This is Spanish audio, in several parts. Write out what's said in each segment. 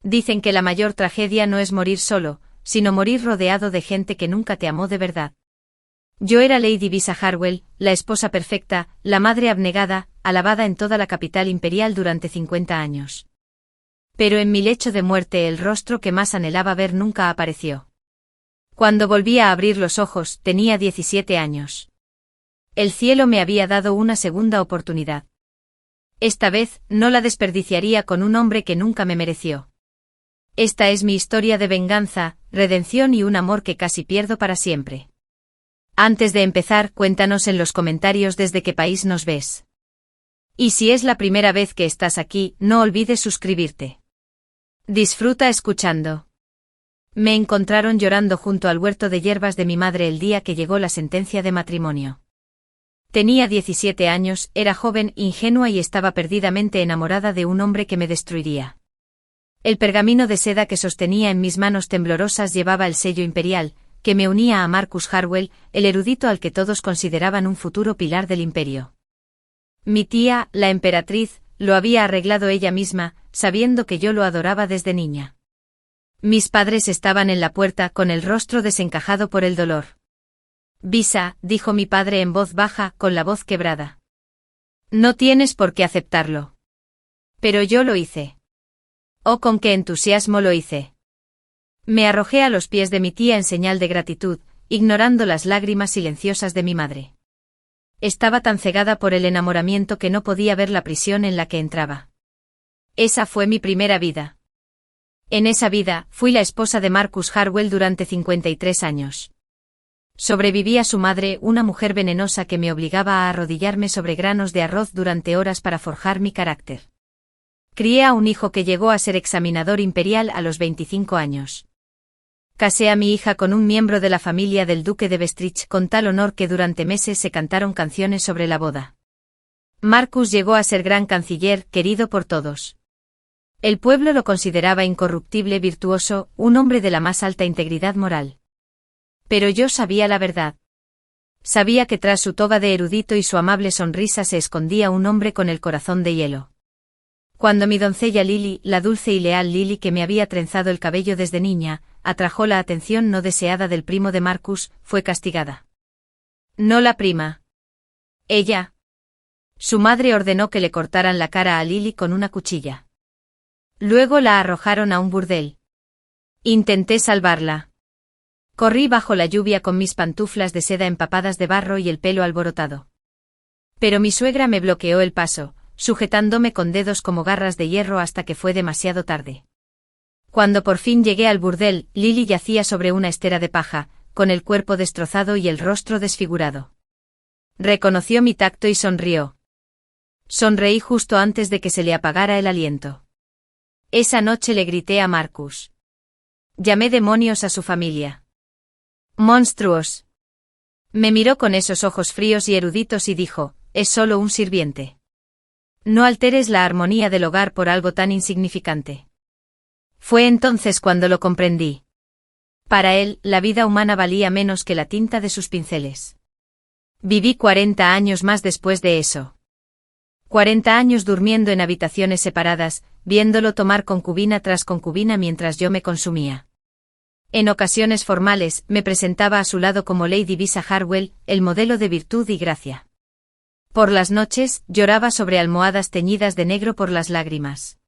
Dicen que la mayor tragedia no es morir solo, sino morir rodeado de gente que nunca te amó de verdad. Yo era Lady Visa Harwell, la esposa perfecta, la madre abnegada, alabada en toda la capital imperial durante 50 años. Pero en mi lecho de muerte el rostro que más anhelaba ver nunca apareció. Cuando volví a abrir los ojos, tenía 17 años. El cielo me había dado una segunda oportunidad. Esta vez, no la desperdiciaría con un hombre que nunca me mereció. Esta es mi historia de venganza, redención y un amor que casi pierdo para siempre. Antes de empezar, cuéntanos en los comentarios desde qué país nos ves. Y si es la primera vez que estás aquí, no olvides suscribirte. Disfruta escuchando. Me encontraron llorando junto al huerto de hierbas de mi madre el día que llegó la sentencia de matrimonio. Tenía 17 años, era joven, ingenua y estaba perdidamente enamorada de un hombre que me destruiría. El pergamino de seda que sostenía en mis manos temblorosas llevaba el sello imperial, que me unía a Marcus Harwell, el erudito al que todos consideraban un futuro pilar del imperio. Mi tía, la emperatriz, lo había arreglado ella misma, sabiendo que yo lo adoraba desde niña. Mis padres estaban en la puerta con el rostro desencajado por el dolor. Visa, dijo mi padre en voz baja, con la voz quebrada. No tienes por qué aceptarlo. Pero yo lo hice. Oh, con qué entusiasmo lo hice. Me arrojé a los pies de mi tía en señal de gratitud, ignorando las lágrimas silenciosas de mi madre. Estaba tan cegada por el enamoramiento que no podía ver la prisión en la que entraba. Esa fue mi primera vida. En esa vida, fui la esposa de Marcus Harwell durante 53 años. Sobreviví a su madre, una mujer venenosa que me obligaba a arrodillarme sobre granos de arroz durante horas para forjar mi carácter. Crié a un hijo que llegó a ser examinador imperial a los 25 años. Casé a mi hija con un miembro de la familia del duque de Bestrich con tal honor que durante meses se cantaron canciones sobre la boda. Marcus llegó a ser gran canciller, querido por todos. El pueblo lo consideraba incorruptible, virtuoso, un hombre de la más alta integridad moral. Pero yo sabía la verdad. Sabía que tras su toga de erudito y su amable sonrisa se escondía un hombre con el corazón de hielo. Cuando mi doncella Lily, la dulce y leal Lily que me había trenzado el cabello desde niña, atrajo la atención no deseada del primo de Marcus, fue castigada. No la prima. Ella. Su madre ordenó que le cortaran la cara a Lily con una cuchilla. Luego la arrojaron a un burdel. Intenté salvarla. Corrí bajo la lluvia con mis pantuflas de seda empapadas de barro y el pelo alborotado. Pero mi suegra me bloqueó el paso, sujetándome con dedos como garras de hierro hasta que fue demasiado tarde. Cuando por fin llegué al burdel, Lily yacía sobre una estera de paja, con el cuerpo destrozado y el rostro desfigurado. Reconoció mi tacto y sonrió. Sonreí justo antes de que se le apagara el aliento. Esa noche le grité a Marcus. Llamé demonios a su familia. Monstruos. Me miró con esos ojos fríos y eruditos y dijo, es solo un sirviente. No alteres la armonía del hogar por algo tan insignificante. Fue entonces cuando lo comprendí. Para él, la vida humana valía menos que la tinta de sus pinceles. Viví 40 años más después de eso. 40 años durmiendo en habitaciones separadas, viéndolo tomar concubina tras concubina mientras yo me consumía. En ocasiones formales, me presentaba a su lado como Lady Visa Harwell, el modelo de virtud y gracia. Por las noches, lloraba sobre almohadas teñidas de negro por las lágrimas.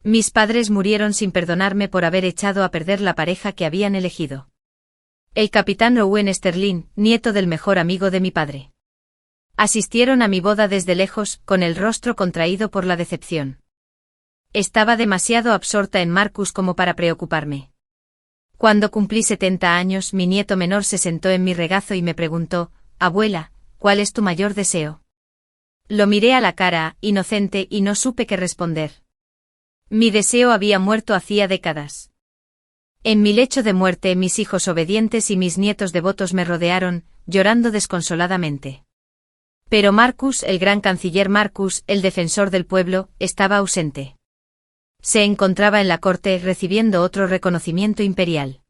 Mis padres murieron sin perdonarme por haber echado a perder la pareja que habían elegido. El capitán Owen Sterling, nieto del mejor amigo de mi padre. Asistieron a mi boda desde lejos, con el rostro contraído por la decepción. Estaba demasiado absorta en Marcus como para preocuparme. Cuando cumplí 70 años, mi nieto menor se sentó en mi regazo y me preguntó, abuela, ¿cuál es tu mayor deseo? Lo miré a la cara, inocente, y no supe qué responder. Mi deseo había muerto hacía décadas. En mi lecho de muerte, mis hijos obedientes y mis nietos devotos me rodearon, llorando desconsoladamente. Pero Marcus, el gran canciller Marcus, el defensor del pueblo, estaba ausente. Se encontraba en la corte recibiendo otro reconocimiento imperial.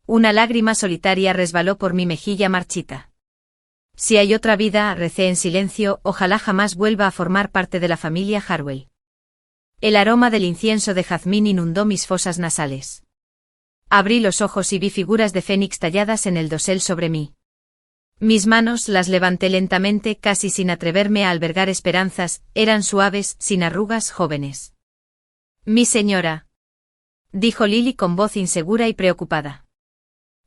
Una lágrima solitaria resbaló por mi mejilla marchita. Si hay otra vida, recé en silencio, ojalá jamás vuelva a formar parte de la familia Harwell. El aroma del incienso de jazmín inundó mis fosas nasales. Abrí los ojos y vi figuras de fénix talladas en el dosel sobre mí. Mis manos las levanté lentamente, casi sin atreverme a albergar esperanzas, eran suaves, sin arrugas, jóvenes. Mi señora, dijo Lily con voz insegura y preocupada.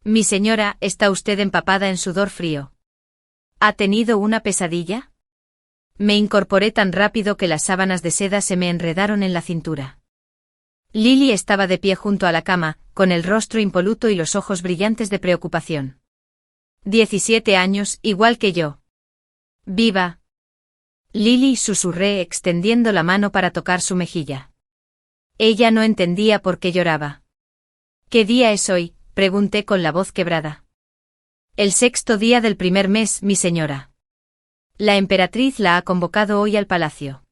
Mi señora, ¿está usted empapada en sudor frío? ¿Ha tenido una pesadilla? Me incorporé tan rápido que las sábanas de seda se me enredaron en la cintura. Lily estaba de pie junto a la cama, con el rostro impoluto y los ojos brillantes de preocupación. 17 años, igual que yo. ¡Viva! Lily, susurré extendiendo la mano para tocar su mejilla. Ella no entendía por qué lloraba. ¿Qué día es hoy?, pregunté con la voz quebrada. El 6º día del primer mes, mi señora. La emperatriz la ha convocado hoy al palacio.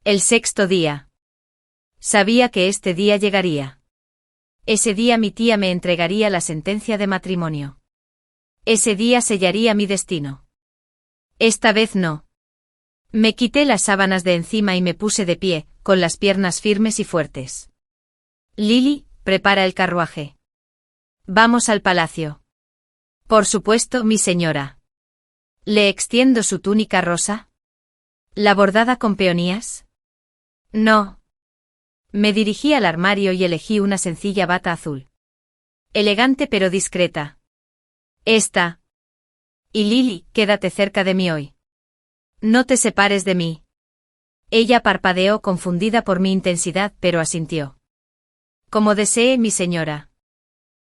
El 6º día. Sabía que este día llegaría. Ese día mi tía me entregaría la sentencia de matrimonio. Ese día sellaría mi destino. Esta vez no. Me quité las sábanas de encima y me puse de pie, con las piernas firmes y fuertes. Lily, prepara el carruaje. Vamos al palacio. Por supuesto, mi señora. ¿Le extiendo su túnica rosa? ¿La bordada con peonías? No. Me dirigí al armario y elegí una sencilla bata azul. Elegante pero discreta. Esta. Y Lily, quédate cerca de mí hoy. No te separes de mí. Ella parpadeó confundida por mi intensidad, pero asintió. Como desee, mi señora.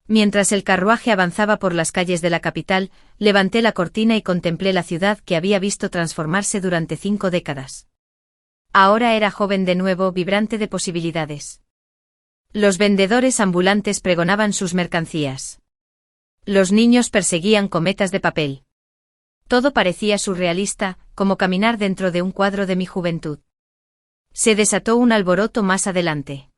Mientras el carruaje avanzaba por las calles de la capital, levanté la cortina y contemplé la ciudad que había visto transformarse durante 5 décadas. Ahora era joven de nuevo, vibrante de posibilidades. Los vendedores ambulantes pregonaban sus mercancías. Los niños perseguían cometas de papel. Todo parecía surrealista, como caminar dentro de un cuadro de mi juventud. Se desató un alboroto más adelante.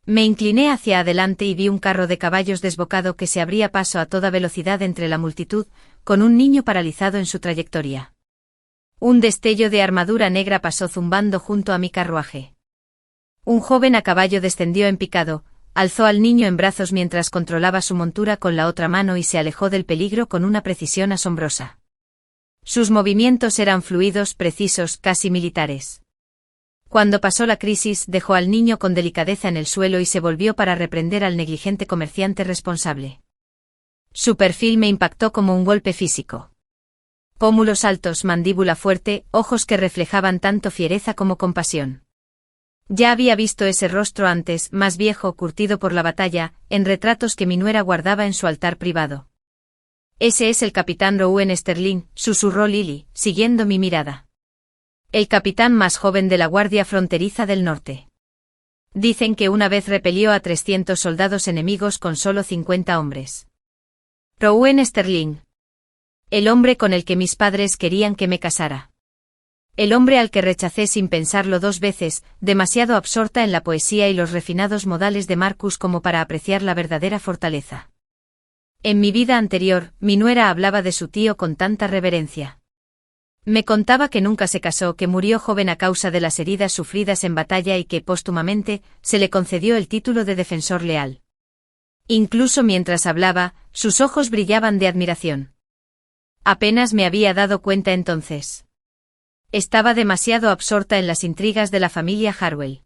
Me incliné hacia adelante y vi un carro de caballos desbocado que se abría paso a toda velocidad entre la multitud, con un niño paralizado en su trayectoria. Un destello de armadura negra pasó zumbando junto a mi carruaje. Un joven a caballo descendió en picado, alzó al niño en brazos mientras controlaba su montura con la otra mano y se alejó del peligro con una precisión asombrosa. Sus movimientos eran fluidos, precisos, casi militares. Cuando pasó la crisis, dejó al niño con delicadeza en el suelo y se volvió para reprender al negligente comerciante responsable. Su perfil me impactó como un golpe físico. Pómulos altos, mandíbula fuerte, ojos que reflejaban tanto fiereza como compasión. Ya había visto ese rostro antes, más viejo, curtido por la batalla, en retratos que mi nuera guardaba en su altar privado. Ese es el capitán Rowan Sterling, susurró Lily, siguiendo mi mirada. El capitán más joven de la Guardia Fronteriza del Norte. Dicen que una vez repelió a 300 soldados enemigos con solo 50 hombres. Rowan Sterling. El hombre con el que mis padres querían que me casara. El hombre al que rechacé sin pensarlo 2 veces, demasiado absorta en la poesía y los refinados modales de Marcus como para apreciar la verdadera fortaleza. En mi vida anterior, mi nuera hablaba de su tío con tanta reverencia. Me contaba que nunca se casó, que murió joven a causa de las heridas sufridas en batalla y que, póstumamente, se le concedió el título de defensor leal. Incluso mientras hablaba, sus ojos brillaban de admiración. Apenas me había dado cuenta entonces. Estaba demasiado absorta en las intrigas de la familia Harwell.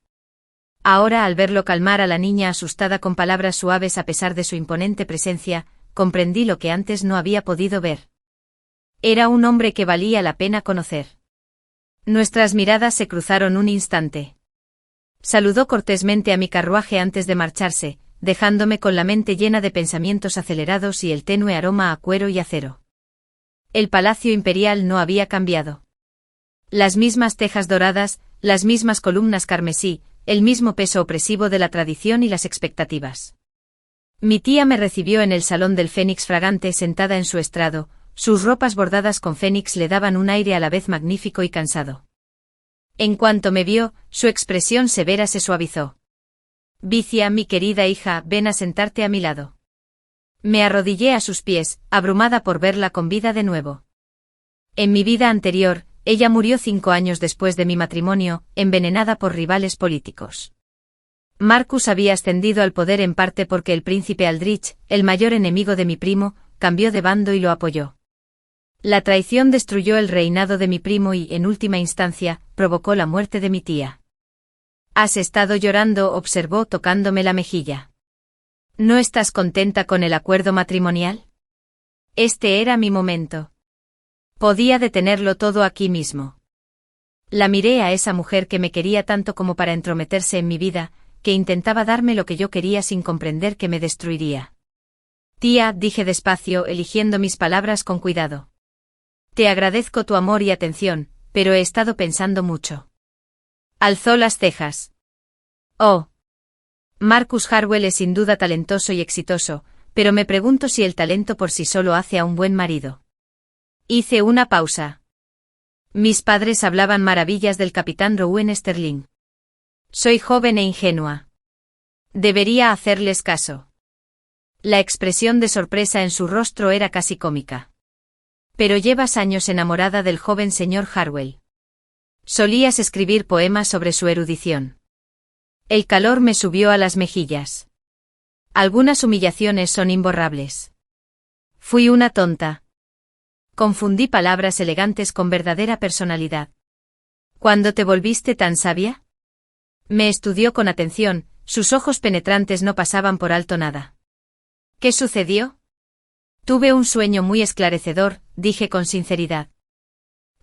Ahora, al verlo calmar a la niña asustada con palabras suaves a pesar de su imponente presencia, comprendí lo que antes no había podido ver. Era un hombre que valía la pena conocer. Nuestras miradas se cruzaron un instante. Saludó cortésmente a mi carruaje antes de marcharse, dejándome con la mente llena de pensamientos acelerados y el tenue aroma a cuero y acero. El palacio imperial no había cambiado. Las mismas tejas doradas, las mismas columnas carmesí, el mismo peso opresivo de la tradición y las expectativas. Mi tía me recibió en el salón del Fénix fragante sentada en su estrado. Sus ropas bordadas con fénix le daban un aire a la vez magnífico y cansado. En cuanto me vio, su expresión severa se suavizó. Vicia, mi querida hija, ven a sentarte a mi lado. Me arrodillé a sus pies, abrumada por verla con vida de nuevo. En mi vida anterior, ella murió 5 años después de mi matrimonio, envenenada por rivales políticos. Marcus había ascendido al poder en parte porque el príncipe Aldrich, el mayor enemigo de mi primo, cambió de bando y lo apoyó. La traición destruyó el reinado de mi primo y, en última instancia, provocó la muerte de mi tía. «Has estado llorando», observó tocándome la mejilla. «¿No estás contenta con el acuerdo matrimonial?» Este era mi momento. Podía detenerlo todo aquí mismo. La miré a esa mujer que me quería tanto como para entrometerse en mi vida, que intentaba darme lo que yo quería sin comprender que me destruiría. «Tía», dije despacio, eligiendo mis palabras con cuidado. «Te agradezco tu amor y atención, pero he estado pensando mucho». Alzó las cejas. «Oh. Marcus Harwell es sin duda talentoso y exitoso, pero me pregunto si el talento por sí solo hace a un buen marido». Hice una pausa. Mis padres hablaban maravillas del capitán Rowan Sterling. Soy joven e ingenua. Debería hacerles caso. La expresión de sorpresa en su rostro era casi cómica. Pero llevas años enamorada del joven señor Harwell. Solías escribir poemas sobre su erudición. El calor me subió a las mejillas. Algunas humillaciones son imborrables. Fui una tonta. Confundí palabras elegantes con verdadera personalidad. ¿Cuándo te volviste tan sabia? Me estudió con atención, sus ojos penetrantes no pasaban por alto nada. ¿Qué sucedió? Tuve un sueño muy esclarecedor, dije con sinceridad.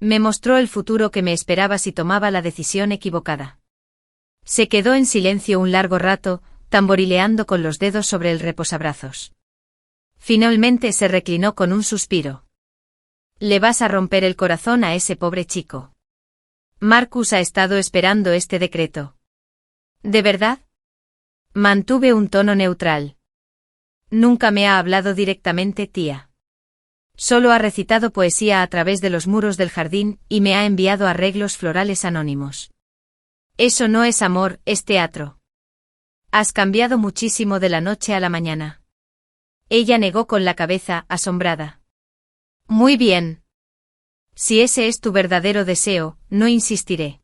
Me mostró el futuro que me esperaba si tomaba la decisión equivocada. Se quedó en silencio un largo rato, tamborileando con los dedos sobre el reposabrazos. Finalmente se reclinó con un suspiro. Le vas a romper el corazón a ese pobre chico. Marcus ha estado esperando este decreto. ¿De verdad? Mantuve un tono neutral. Nunca me ha hablado directamente, tía. Solo ha recitado poesía a través de los muros del jardín y me ha enviado arreglos florales anónimos. Eso no es amor, es teatro. Has cambiado muchísimo de la noche a la mañana. Ella negó con la cabeza, asombrada. Muy bien. Si ese es tu verdadero deseo, no insistiré.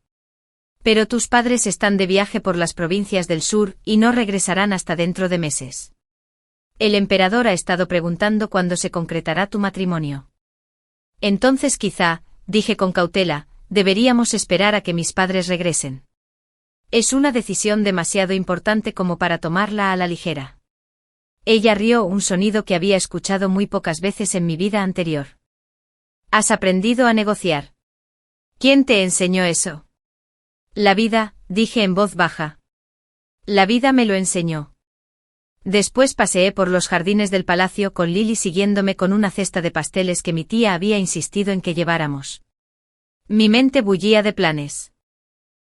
Pero tus padres están de viaje por las provincias del sur y no regresarán hasta dentro de meses. El emperador ha estado preguntando cuándo se concretará tu matrimonio. Entonces quizá, dije con cautela, deberíamos esperar a que mis padres regresen. Es una decisión demasiado importante como para tomarla a la ligera. Ella rió, un sonido que había escuchado muy pocas veces en mi vida anterior. ¿Has aprendido a negociar? ¿Quién te enseñó eso? La vida, dije en voz baja. La vida me lo enseñó. Después paseé por los jardines del palacio con Lily siguiéndome con una cesta de pasteles que mi tía había insistido en que lleváramos. Mi mente bullía de planes.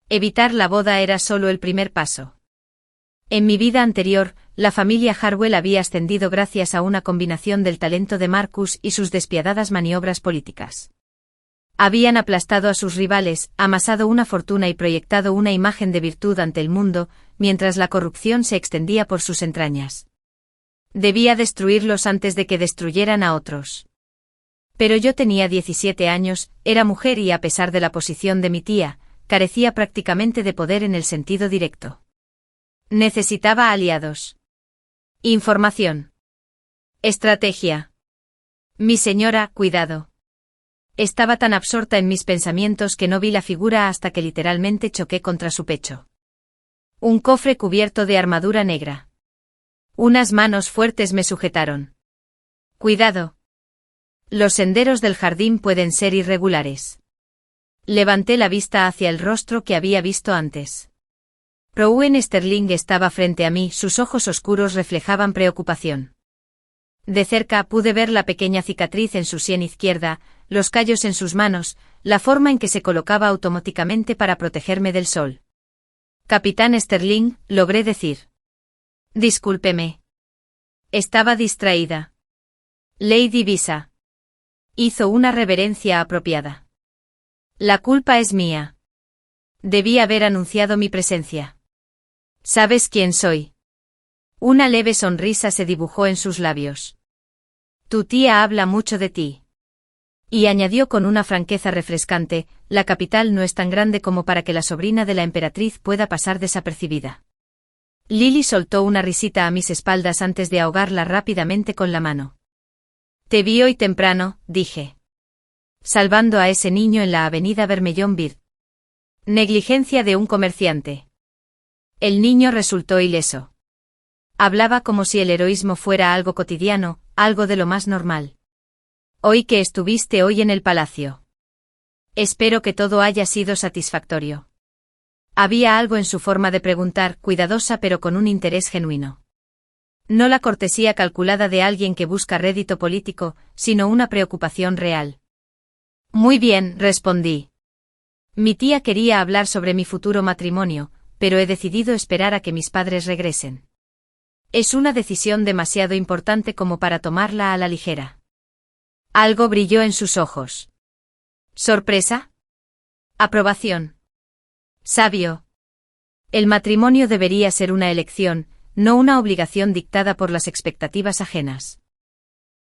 Evitar la boda era solo el primer paso. En mi vida anterior, la familia Harwell había ascendido gracias a una combinación del talento de Marcus y sus despiadadas maniobras políticas. Habían aplastado a sus rivales, amasado una fortuna y proyectado una imagen de virtud ante el mundo, mientras la corrupción se extendía por sus entrañas. Debía destruirlos antes de que destruyeran a otros. Pero yo tenía 17 años, era mujer y a pesar de la posición de mi tía, carecía prácticamente de poder en el sentido directo. Necesitaba aliados. Información. Estrategia. Mi señora, cuidado. Estaba tan absorta en mis pensamientos que no vi la figura hasta que literalmente choqué contra su pecho. Un cofre cubierto de armadura negra. Unas manos fuertes me sujetaron. Cuidado. Los senderos del jardín pueden ser irregulares. Levanté la vista hacia el rostro que había visto antes. Rowan Sterling estaba frente a mí, sus ojos oscuros reflejaban preocupación. De cerca pude ver la pequeña cicatriz en su sien izquierda, los callos en sus manos, la forma en que se colocaba automáticamente para protegerme del sol. Capitán Sterling, logré decir. Discúlpeme. Estaba distraída. Lady Visa. Hizo una reverencia apropiada. La culpa es mía. Debí haber anunciado mi presencia. ¿Sabes quién soy? Una leve sonrisa se dibujó en sus labios. Tu tía habla mucho de ti. Y añadió con una franqueza refrescante, la capital no es tan grande como para que la sobrina de la emperatriz pueda pasar desapercibida. Lily soltó una risita a mis espaldas antes de ahogarla rápidamente con la mano. Te vi hoy temprano, dije. Salvando a ese niño en la avenida Vermellón-Bird. Negligencia de un comerciante. El niño resultó ileso. Hablaba como si el heroísmo fuera algo cotidiano, algo de lo más normal. Oí que estuviste hoy en el palacio. Espero que todo haya sido satisfactorio. Había algo en su forma de preguntar, cuidadosa pero con un interés genuino. No la cortesía calculada de alguien que busca rédito político, sino una preocupación real. Muy bien, respondí. Mi tía quería hablar sobre mi futuro matrimonio, pero he decidido esperar a que mis padres regresen. Es una decisión demasiado importante como para tomarla a la ligera. Algo brilló en sus ojos. ¿Sorpresa? Aprobación. Sabio. El matrimonio debería ser una elección, no una obligación dictada por las expectativas ajenas.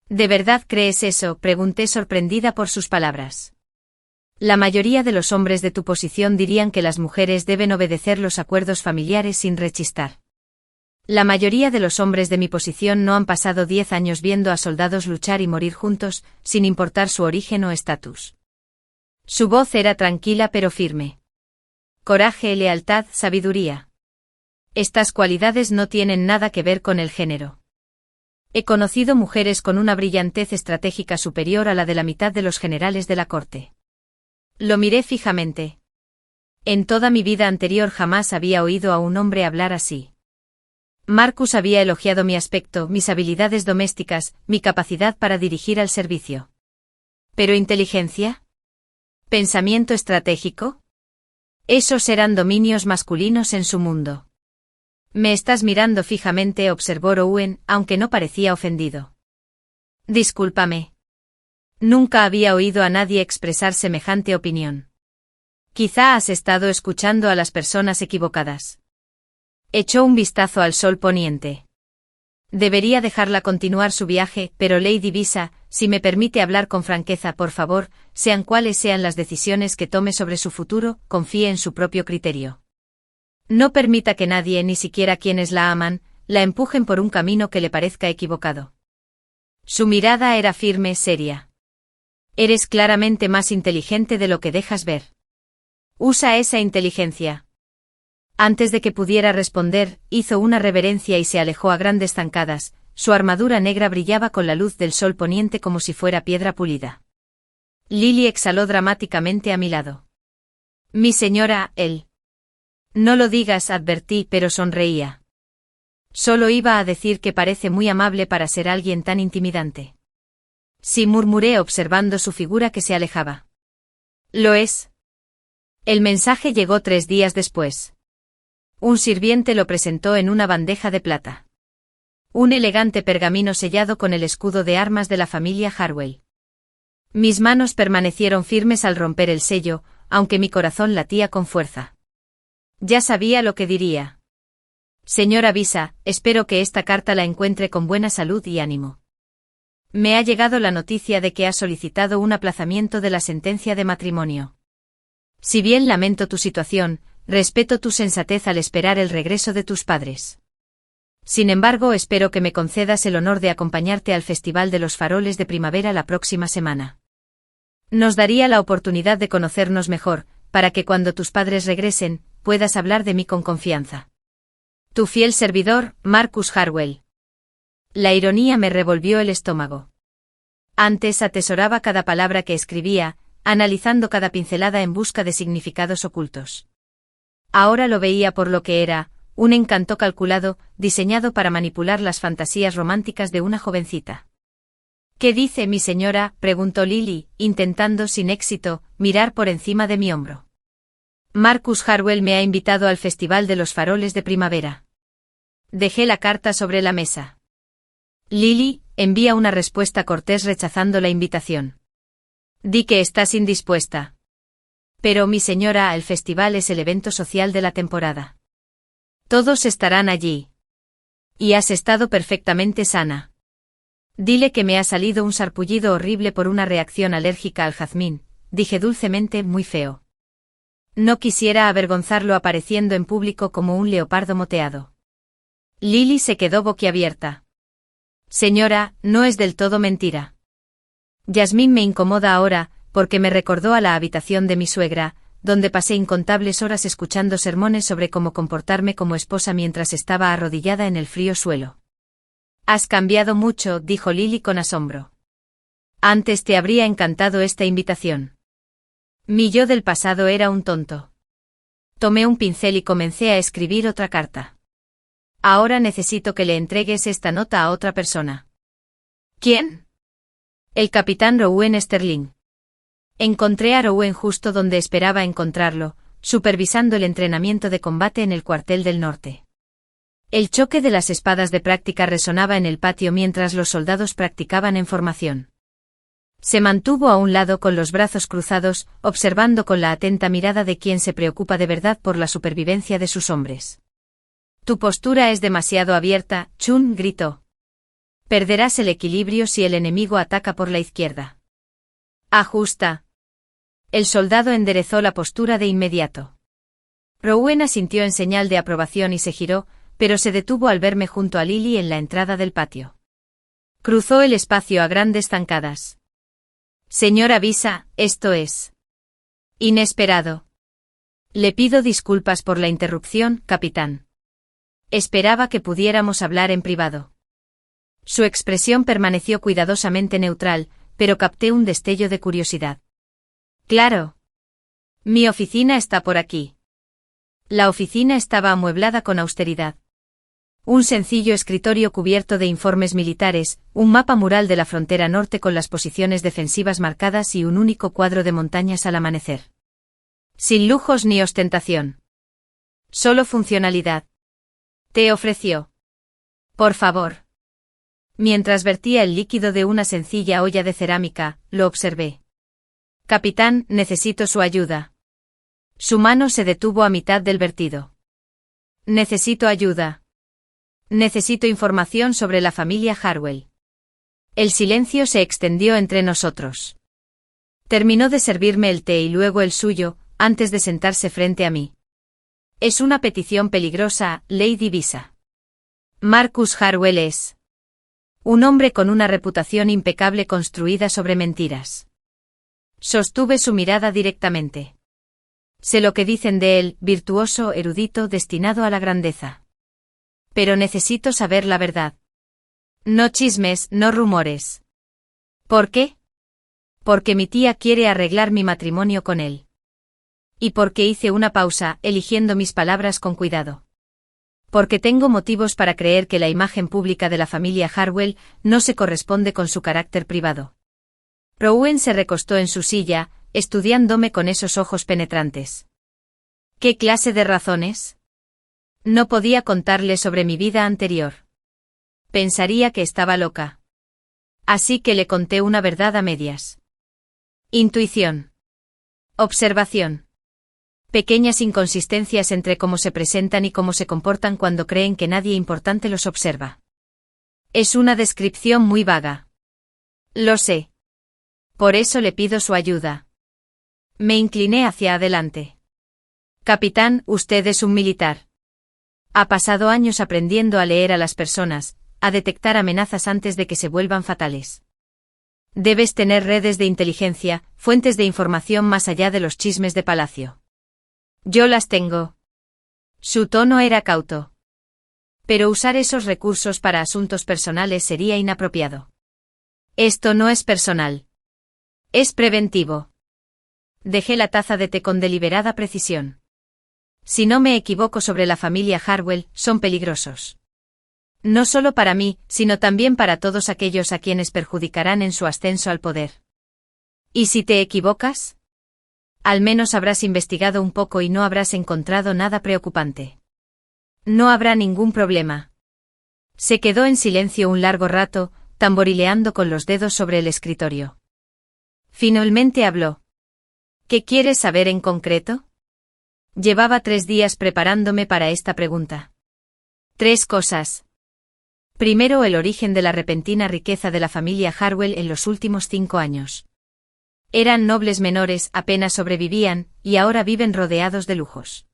¿De verdad crees eso?, pregunté sorprendida por sus palabras. La mayoría de los hombres de tu posición dirían que las mujeres deben obedecer los acuerdos familiares sin rechistar. La mayoría de los hombres de mi posición no han pasado 10 años viendo a soldados luchar y morir juntos, sin importar su origen o estatus. Su voz era tranquila pero firme. Coraje, lealtad, sabiduría. Estas cualidades no tienen nada que ver con el género. He conocido mujeres con una brillantez estratégica superior a la de la mitad de los generales de la corte. Lo miré fijamente. En toda mi vida anterior jamás había oído a un hombre hablar así. Marcus había elogiado mi aspecto, mis habilidades domésticas, mi capacidad para dirigir al servicio. ¿Pero inteligencia? ¿Pensamiento estratégico? Esos eran dominios masculinos en su mundo. Me estás mirando fijamente, observó Owen, aunque no parecía ofendido. Discúlpame. Nunca había oído a nadie expresar semejante opinión. Quizá has estado escuchando a las personas equivocadas. Echó un vistazo al sol poniente. Debería dejarla continuar su viaje, pero Lady Visa, si me permite hablar con franqueza, por favor, sean cuales sean las decisiones que tome sobre su futuro, confíe en su propio criterio. No permita que nadie, ni siquiera quienes la aman, la empujen por un camino que le parezca equivocado. Su mirada era firme, seria. Eres claramente más inteligente de lo que dejas ver. Usa esa inteligencia. Antes de que pudiera responder, hizo una reverencia y se alejó a grandes zancadas. Su armadura negra brillaba con la luz del sol poniente como si fuera piedra pulida. Lily exhaló dramáticamente a mi lado. Mi señora, él. No lo digas, advertí, pero sonreía. Solo iba a decir que parece muy amable para ser alguien tan intimidante. Sí, murmuré observando su figura que se alejaba. Lo es. El mensaje llegó 3 días después. Un sirviente lo presentó en una bandeja de plata. Un elegante pergamino sellado con el escudo de armas de la familia Harwell. Mis manos permanecieron firmes al romper el sello, aunque mi corazón latía con fuerza. Ya sabía lo que diría. Señora Visa, espero que esta carta la encuentre con buena salud y ánimo. Me ha llegado la noticia de que has solicitado un aplazamiento de la sentencia de matrimonio. Si bien lamento tu situación, respeto tu sensatez al esperar el regreso de tus padres. Sin embargo, espero que me concedas el honor de acompañarte al Festival de los Faroles de Primavera la próxima semana. Nos daría la oportunidad de conocernos mejor, para que cuando tus padres regresen, puedas hablar de mí con confianza. Tu fiel servidor, Marcus Harwell. La ironía me revolvió el estómago. Antes atesoraba cada palabra que escribía, analizando cada pincelada en busca de significados ocultos. Ahora lo veía por lo que era, un encanto calculado, diseñado para manipular las fantasías románticas de una jovencita. ¿Qué dice mi señora?, preguntó Lily, intentando sin éxito mirar por encima de mi hombro. Marcus Harwell me ha invitado al Festival de los Faroles de Primavera. Dejé la carta sobre la mesa. Lily, envía una respuesta cortés rechazando la invitación. Di que estás indispuesta. Pero mi señora, el festival es el evento social de la temporada. Todos estarán allí. Y has estado perfectamente sana. Dile que me ha salido un sarpullido horrible por una reacción alérgica al jazmín, dije dulcemente, muy feo. No quisiera avergonzarlo apareciendo en público como un leopardo moteado. Lily se quedó boquiabierta. Señora, no es del todo mentira. Yasmín me incomoda ahora, porque me recordó a la habitación de mi suegra, donde pasé incontables horas escuchando sermones sobre cómo comportarme como esposa mientras estaba arrodillada en el frío suelo. Has cambiado mucho, dijo Lily con asombro. Antes te habría encantado esta invitación. Mi yo del pasado era un tonto. Tomé un pincel y comencé a escribir otra carta. Ahora necesito que le entregues esta nota a otra persona. ¿Quién? El capitán Rowan Sterling. Encontré a Rowan justo donde esperaba encontrarlo, supervisando el entrenamiento de combate en el cuartel del norte. El choque de las espadas de práctica resonaba en el patio mientras los soldados practicaban en formación. Se mantuvo a un lado con los brazos cruzados, observando con la atenta mirada de quien se preocupa de verdad por la supervivencia de sus hombres. Tu postura es demasiado abierta, Chun gritó. Perderás el equilibrio si el enemigo ataca por la izquierda. Ajusta. El soldado enderezó la postura de inmediato. Rowan asintió en señal de aprobación y se giró, pero se detuvo al verme junto a Lily en la entrada del patio. Cruzó el espacio a grandes zancadas. Señora Visa, esto es inesperado. Le pido disculpas por la interrupción, capitán. Esperaba que pudiéramos hablar en privado. Su expresión permaneció cuidadosamente neutral, pero capté un destello de curiosidad. Claro. Mi oficina está por aquí. La oficina estaba amueblada con austeridad. Un sencillo escritorio cubierto de informes militares, un mapa mural de la frontera norte con las posiciones defensivas marcadas y un único cuadro de montañas al amanecer. Sin lujos ni ostentación. Solo funcionalidad. ¿Te ofreció? Por favor. Mientras vertía el líquido de una sencilla olla de cerámica, lo observé. Capitán, necesito su ayuda. Su mano se detuvo a mitad del vertido. Necesito ayuda. Necesito información sobre la familia Harwell. El silencio se extendió entre nosotros. Terminó de servirme el té y luego el suyo, antes de sentarse frente a mí. Es una petición peligrosa, Lady Visa. Marcus Harwell es un hombre con una reputación impecable construida sobre mentiras. Sostuve su mirada directamente. Sé lo que dicen de él, virtuoso, erudito, destinado a la grandeza. Pero necesito saber la verdad. No chismes, no rumores. ¿Por qué? Porque mi tía quiere arreglar mi matrimonio con él. Y porque hice una pausa, eligiendo mis palabras con cuidado. Porque tengo motivos para creer que la imagen pública de la familia Harwell no se corresponde con su carácter privado. Rowan se recostó en su silla, estudiándome con esos ojos penetrantes. ¿Qué clase de razones? No podía contarle sobre mi vida anterior. Pensaría que estaba loca. Así que le conté una verdad a medias. Intuición. Observación. Pequeñas inconsistencias entre cómo se presentan y cómo se comportan cuando creen que nadie importante los observa. Es una descripción muy vaga. Lo sé. Por eso le pido su ayuda. Me incliné hacia adelante. Capitán, usted es un militar. Ha pasado años aprendiendo a leer a las personas, a detectar amenazas antes de que se vuelvan fatales. Debes tener redes de inteligencia, fuentes de información más allá de los chismes de palacio. Yo las tengo. Su tono era cauto. Pero usar esos recursos para asuntos personales sería inapropiado. Esto no es personal. Es preventivo. Dejé la taza de té con deliberada precisión. Si no me equivoco sobre la familia Harwell, son peligrosos. No solo para mí, sino también para todos aquellos a quienes perjudicarán en su ascenso al poder. ¿Y si te equivocas? Al menos habrás investigado un poco y no habrás encontrado nada preocupante. No habrá ningún problema. Se quedó en silencio un largo rato, tamborileando con los dedos sobre el escritorio. Finalmente habló. ¿Qué quieres saber en concreto? Llevaba 3 días preparándome para esta pregunta. 3 cosas. Primero, el origen de la repentina riqueza de la familia Harwell en los últimos 5 años. Eran nobles menores, apenas sobrevivían, y ahora viven rodeados de lujos.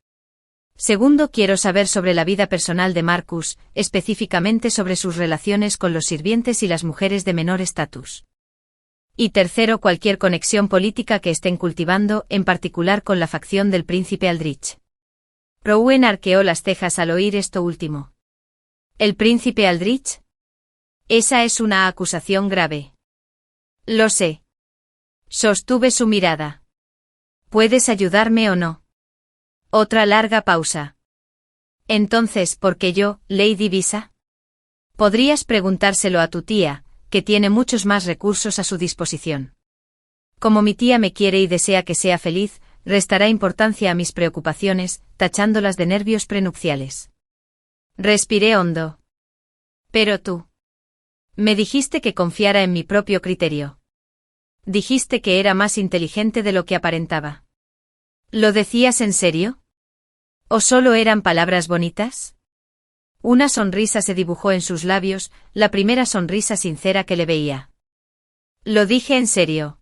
Segundo, quiero saber sobre la vida personal de Marcus, específicamente sobre sus relaciones con los sirvientes y las mujeres de menor estatus. Y tercero, cualquier conexión política que estén cultivando, en particular con la facción del príncipe Aldrich. Rowan arqueó las cejas al oír esto último. ¿El príncipe Aldrich? Esa es una acusación grave. Lo sé. Sostuve su mirada. ¿Puedes ayudarme o no? Otra larga pausa. Entonces, ¿por qué yo, Lady Visa? Podrías preguntárselo a tu tía, que tiene muchos más recursos a su disposición. Como mi tía me quiere y desea que sea feliz, restará importancia a mis preocupaciones, tachándolas de nervios prenupciales. Respiré hondo. Pero tú. Me dijiste que confiara en mi propio criterio. Dijiste que era más inteligente de lo que aparentaba. ¿Lo decías en serio? ¿O solo eran palabras bonitas? Una sonrisa se dibujó en sus labios, la primera sonrisa sincera que le veía. Lo dije en serio.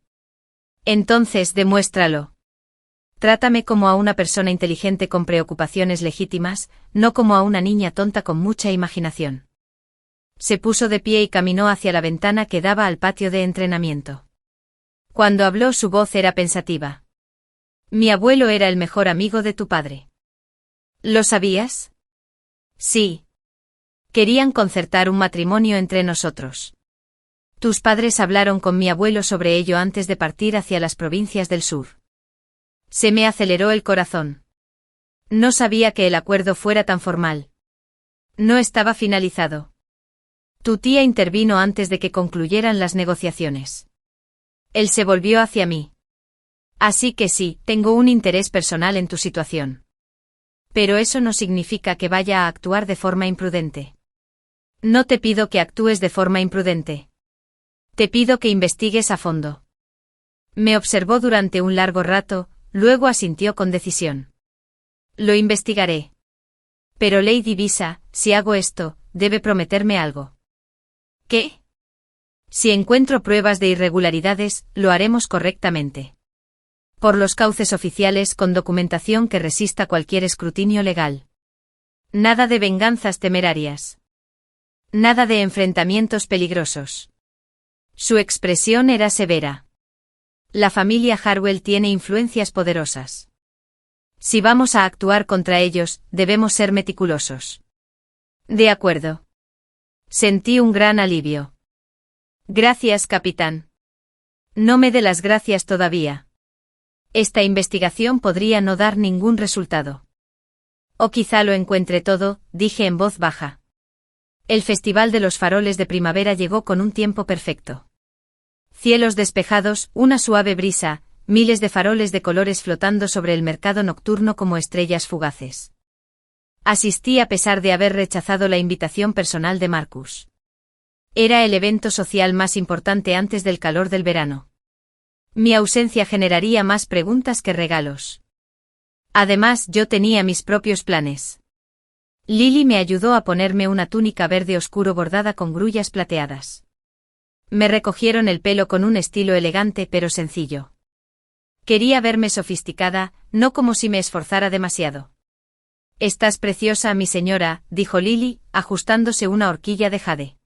Entonces demuéstralo. Trátame como a una persona inteligente con preocupaciones legítimas, no como a una niña tonta con mucha imaginación. Se puso de pie y caminó hacia la ventana que daba al patio de entrenamiento. Cuando habló, su voz era pensativa. Mi abuelo era el mejor amigo de tu padre. ¿Lo sabías? Sí. Querían concertar un matrimonio entre nosotros. Tus padres hablaron con mi abuelo sobre ello antes de partir hacia las provincias del sur. Se me aceleró el corazón. No sabía que el acuerdo fuera tan formal. No estaba finalizado. Tu tía intervino antes de que concluyeran las negociaciones. Él se volvió hacia mí. Así que sí, tengo un interés personal en tu situación. Pero eso no significa que vaya a actuar de forma imprudente. No te pido que actúes de forma imprudente. Te pido que investigues a fondo. Me observó durante un largo rato, luego asintió con decisión. Lo investigaré. Pero Lady Visa, si hago esto, debe prometerme algo. ¿Qué? Si encuentro pruebas de irregularidades, lo haremos correctamente. Por los cauces oficiales, con documentación que resista cualquier escrutinio legal. Nada de venganzas temerarias. Nada de enfrentamientos peligrosos. Su expresión era severa. La familia Harwell tiene influencias poderosas. Si vamos a actuar contra ellos, debemos ser meticulosos. De acuerdo. Sentí un gran alivio. Gracias, capitán. No me dé las gracias todavía. Esta investigación podría no dar ningún resultado. O quizá lo encuentre todo, dije en voz baja. El Festival de los Faroles de Primavera llegó con un tiempo perfecto. Cielos despejados, una suave brisa, miles de faroles de colores flotando sobre el mercado nocturno como estrellas fugaces. Asistí a pesar de haber rechazado la invitación personal de Marcus. Era el evento social más importante antes del calor del verano. Mi ausencia generaría más preguntas que regalos. Además, yo tenía mis propios planes. Lily me ayudó a ponerme una túnica verde oscuro bordada con grullas plateadas. Me recogieron el pelo con un estilo elegante pero sencillo. Quería verme sofisticada, no como si me esforzara demasiado. Estás preciosa, mi señora, dijo Lily, ajustándose una horquilla de jade.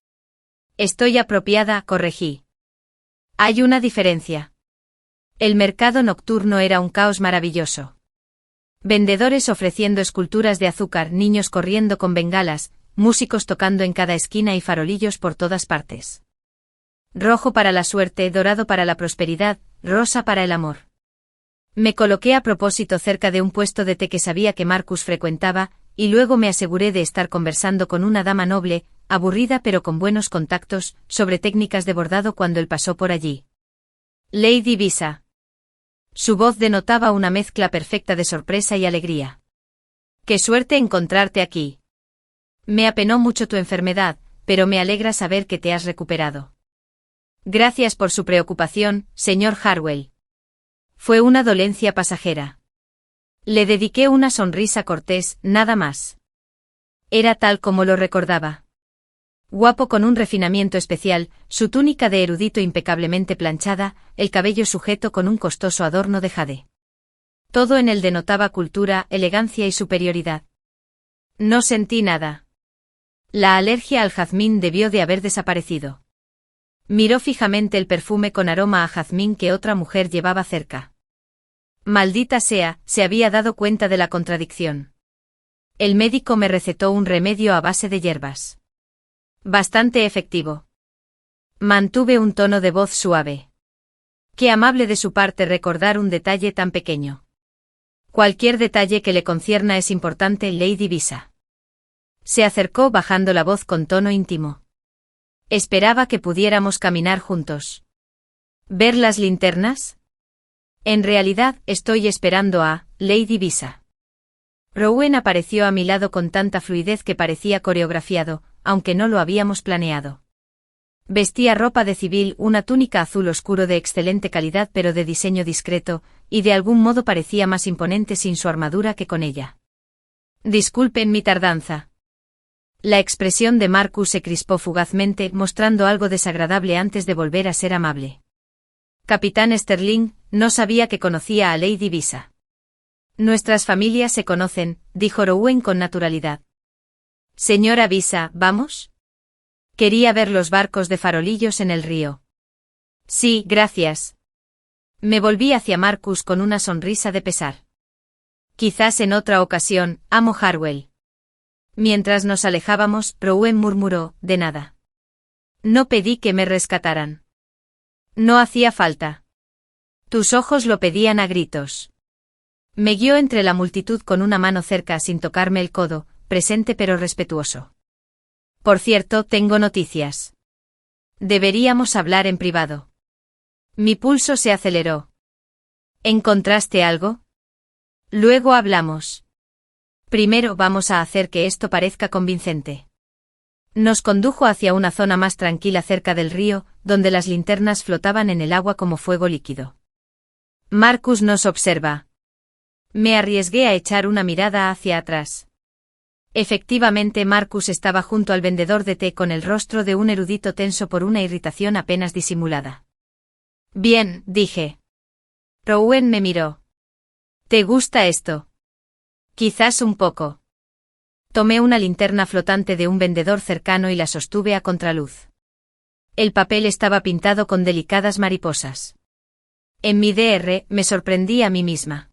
Estoy apropiada, corregí. Hay una diferencia. El mercado nocturno era un caos maravilloso. Vendedores ofreciendo esculturas de azúcar, niños corriendo con bengalas, músicos tocando en cada esquina y farolillos por todas partes. Rojo para la suerte, dorado para la prosperidad, rosa para el amor. Me coloqué a propósito cerca de un puesto de té que sabía que Marcus frecuentaba, y luego me aseguré de estar conversando con una dama noble, aburrida pero con buenos contactos, sobre técnicas de bordado cuando él pasó por allí. Lady Visa. Su voz denotaba una mezcla perfecta de sorpresa y alegría. ¡Qué suerte encontrarte aquí! Me apenó mucho tu enfermedad, pero me alegra saber que te has recuperado. Gracias por su preocupación, señor Harwell. Fue una dolencia pasajera. Le dediqué una sonrisa cortés, nada más. Era tal como lo recordaba. Guapo con un refinamiento especial, su túnica de erudito impecablemente planchada, el cabello sujeto con un costoso adorno de jade. Todo en él denotaba cultura, elegancia y superioridad. No sentí nada. La alergia al jazmín debió de haber desaparecido. Miró fijamente el perfume con aroma a jazmín que otra mujer llevaba cerca. Maldita sea, se había dado cuenta de la contradicción. El médico me recetó un remedio a base de hierbas. Bastante efectivo. Mantuve un tono de voz suave. Qué amable de su parte recordar un detalle tan pequeño. Cualquier detalle que le concierna es importante, Lady Visa. Se acercó bajando la voz con tono íntimo. Esperaba que pudiéramos caminar juntos. ¿Ver las linternas? En realidad, estoy esperando a Lady Visa. Rowan apareció a mi lado con tanta fluidez que parecía coreografiado, aunque no lo habíamos planeado. Vestía ropa de civil, una túnica azul oscuro de excelente calidad pero de diseño discreto, y de algún modo parecía más imponente sin su armadura que con ella. Disculpen mi tardanza. La expresión de Marcus se crispó fugazmente, mostrando algo desagradable antes de volver a ser amable. Capitán Sterling, no sabía que conocía a Lady Visa. Nuestras familias se conocen, dijo Rowan con naturalidad. Señora Visa, ¿vamos? Quería ver los barcos de farolillos en el río. Sí, gracias. Me volví hacia Marcus con una sonrisa de pesar. Quizás en otra ocasión, amo Harwell. Mientras nos alejábamos, Rowan murmuró, de nada. No pedí que me rescataran. No hacía falta. Tus ojos lo pedían a gritos. Me guió entre la multitud con una mano cerca sin tocarme el codo, presente pero respetuoso. Por cierto, tengo noticias. Deberíamos hablar en privado. Mi pulso se aceleró. ¿Encontraste algo? Luego hablamos. Primero vamos a hacer que esto parezca convincente. Nos condujo hacia una zona más tranquila cerca del río, donde las linternas flotaban en el agua como fuego líquido. Marcus nos observa. Me arriesgué a echar una mirada hacia atrás. Efectivamente, Marcus estaba junto al vendedor de té con el rostro de un erudito tenso por una irritación apenas disimulada. Bien, dije. Rowan me miró. ¿Te gusta esto? Quizás un poco. Tomé una linterna flotante de un vendedor cercano y la sostuve a contraluz. El papel estaba pintado con delicadas mariposas. En mi DR, me sorprendí a mí misma.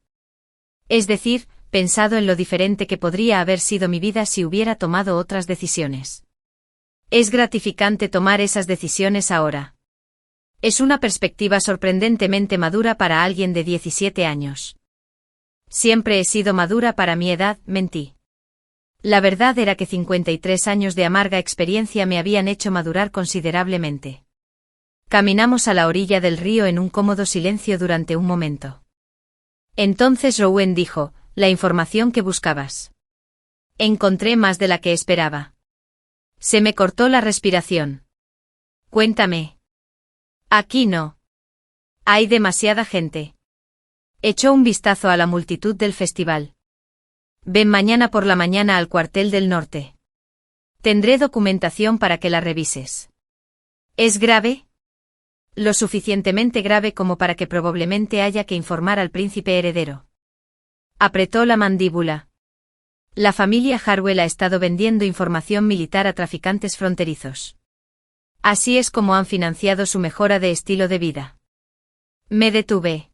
Es decir, pensado en lo diferente que podría haber sido mi vida si hubiera tomado otras decisiones. Es gratificante tomar esas decisiones ahora. Es una perspectiva sorprendentemente madura para alguien de 17 años. Siempre he sido madura para mi edad, mentí. La verdad era que 53 años de amarga experiencia me habían hecho madurar considerablemente. Caminamos a la orilla del río en un cómodo silencio durante un momento. Entonces Rowan dijo, la información que buscabas. Encontré más de la que esperaba. Se me cortó la respiración. Cuéntame. Aquí no. Hay demasiada gente. Echó un vistazo a la multitud del festival. Ven mañana por la mañana al cuartel del norte. Tendré documentación para que la revises. ¿Es grave? Lo suficientemente grave como para que probablemente haya que informar al príncipe heredero. Apretó la mandíbula. La familia Harwell ha estado vendiendo información militar a traficantes fronterizos. Así es como han financiado su mejora de estilo de vida. Me detuve.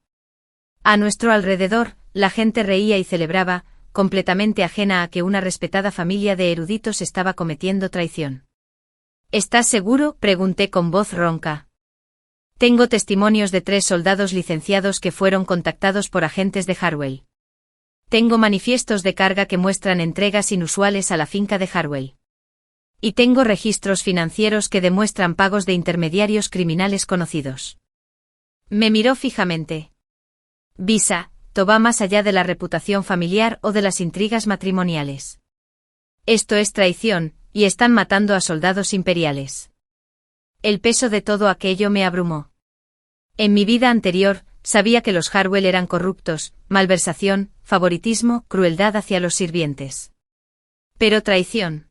A nuestro alrededor, la gente reía y celebraba, completamente ajena a que una respetada familia de eruditos estaba cometiendo traición. ¿Estás seguro?, pregunté con voz ronca. Tengo testimonios de 3 soldados licenciados que fueron contactados por agentes de Harwell. Tengo manifiestos de carga que muestran entregas inusuales a la finca de Harwell. Y tengo registros financieros que demuestran pagos de intermediarios criminales conocidos. Me miró fijamente. Visa, va más allá de la reputación familiar o de las intrigas matrimoniales. Esto es traición, y están matando a soldados imperiales. El peso de todo aquello me abrumó. En mi vida anterior, sabía que los Harwell eran corruptos, malversación, favoritismo, crueldad hacia los sirvientes. Pero traición.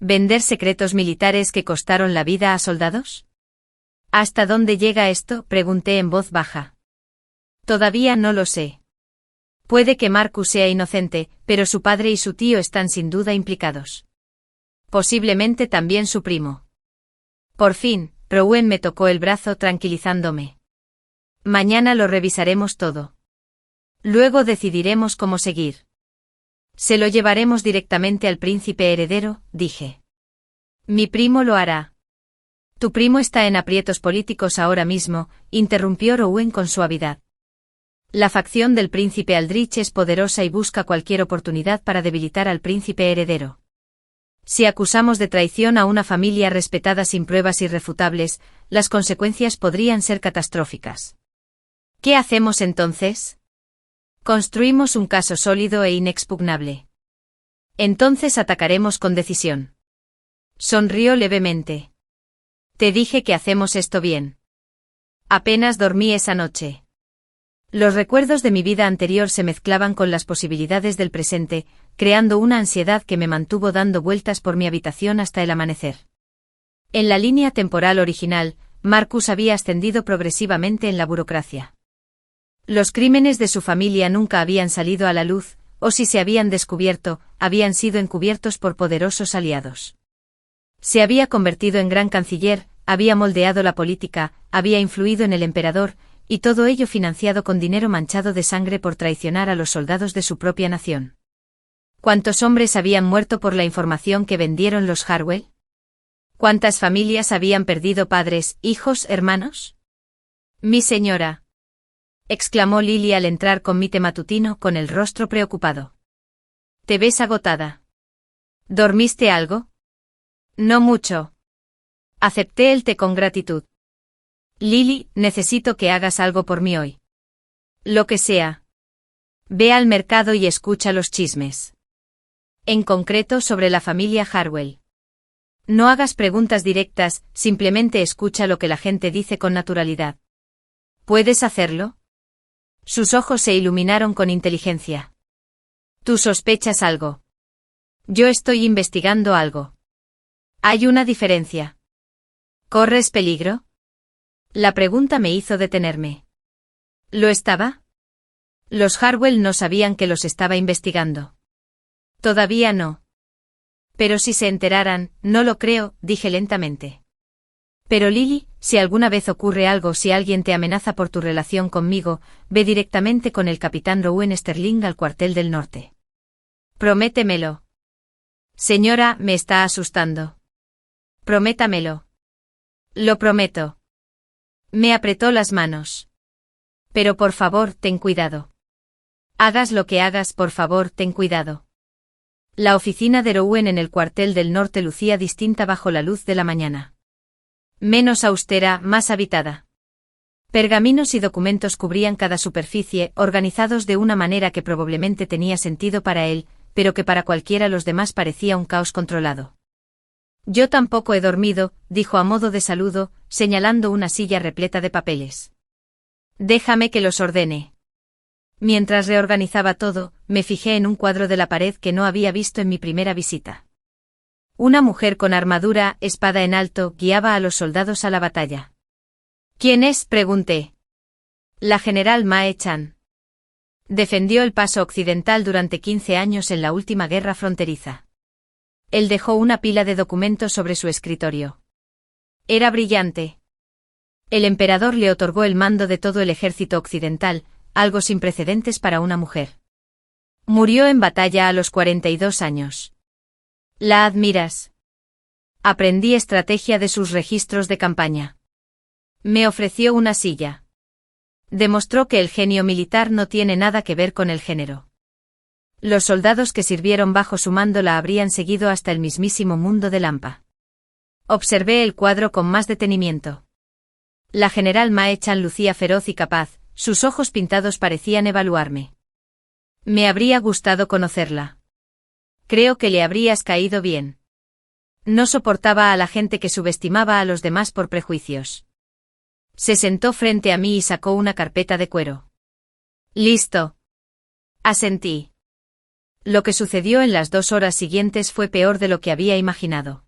¿Vender secretos militares que costaron la vida a soldados? ¿Hasta dónde llega esto?, pregunté en voz baja. Todavía no lo sé. Puede que Marcus sea inocente, pero su padre y su tío están sin duda implicados. Posiblemente también su primo. Por fin, Rowan me tocó el brazo tranquilizándome. Mañana lo revisaremos todo. Luego decidiremos cómo seguir. Se lo llevaremos directamente al príncipe heredero, dije. Mi primo lo hará. Tu primo está en aprietos políticos ahora mismo, interrumpió Rowan con suavidad. La facción del príncipe Aldrich es poderosa y busca cualquier oportunidad para debilitar al príncipe heredero. Si acusamos de traición a una familia respetada sin pruebas irrefutables, las consecuencias podrían ser catastróficas. ¿Qué hacemos entonces? Construimos un caso sólido e inexpugnable. Entonces atacaremos con decisión. Sonrió levemente. Te dije que hacemos esto bien. Apenas dormí esa noche. Los recuerdos de mi vida anterior se mezclaban con las posibilidades del presente, creando una ansiedad que me mantuvo dando vueltas por mi habitación hasta el amanecer. En la línea temporal original, Marcus había ascendido progresivamente en la burocracia. Los crímenes de su familia nunca habían salido a la luz, o si se habían descubierto, habían sido encubiertos por poderosos aliados. Se había convertido en gran canciller, había moldeado la política, había influido en el emperador, y todo ello financiado con dinero manchado de sangre por traicionar a los soldados de su propia nación. ¿Cuántos hombres habían muerto por la información que vendieron los Harwell? ¿Cuántas familias habían perdido padres, hijos, hermanos? Mi señora, exclamó Lily al entrar con mi té matutino con el rostro preocupado. Te ves agotada. ¿Dormiste algo? No mucho. Acepté el té con gratitud. Lily, necesito que hagas algo por mí hoy. Lo que sea. Ve al mercado y escucha los chismes. En concreto sobre la familia Harwell. No hagas preguntas directas, simplemente escucha lo que la gente dice con naturalidad. ¿Puedes hacerlo? Sus ojos se iluminaron con inteligencia. Tú sospechas algo. Yo estoy investigando algo. Hay una diferencia. ¿Corres peligro? La pregunta me hizo detenerme. ¿Lo estaba? Los Harwell no sabían que los estaba investigando. Todavía no. Pero si se enteraran, no lo creo, dije lentamente. Pero Lily, si alguna vez ocurre algo, si alguien te amenaza por tu relación conmigo, ve directamente con el capitán Rowan Sterling al cuartel del norte. Prométemelo. Señora, me está asustando. Prométamelo. Lo prometo. Me apretó las manos. Pero por favor, ten cuidado. Hagas lo que hagas, por favor, ten cuidado. La oficina de Rowan en el cuartel del norte lucía distinta bajo la luz de la mañana. Menos austera, más habitada. Pergaminos y documentos cubrían cada superficie, organizados de una manera que probablemente tenía sentido para él, pero que para cualquiera los demás parecía un caos controlado. Yo tampoco he dormido, dijo a modo de saludo, señalando una silla repleta de papeles. Déjame que los ordene. Mientras reorganizaba todo, me fijé en un cuadro de la pared que no había visto en mi primera visita. Una mujer con armadura, espada en alto, guiaba a los soldados a la batalla. ¿Quién es?, pregunté. La general Mae Chan. Defendió el paso occidental durante 15 años en la última guerra fronteriza. Él dejó una pila de documentos sobre su escritorio. Era brillante. El emperador le otorgó el mando de todo el ejército occidental, algo sin precedentes para una mujer. Murió en batalla a los 42 años. ¿La admiras? Aprendí estrategia de sus registros de campaña. Me ofreció una silla. Demostró que el genio militar no tiene nada que ver con el género. Los soldados que sirvieron bajo su mando la habrían seguido hasta el mismísimo mundo de Lampa. Observé el cuadro con más detenimiento. La general Mae Chan lucía feroz y capaz, sus ojos pintados parecían evaluarme. Me habría gustado conocerla. Creo que le habrías caído bien. No soportaba a la gente que subestimaba a los demás por prejuicios. Se sentó frente a mí y sacó una carpeta de cuero. Listo. Asentí. Lo que sucedió en las 2 horas siguientes fue peor de lo que había imaginado.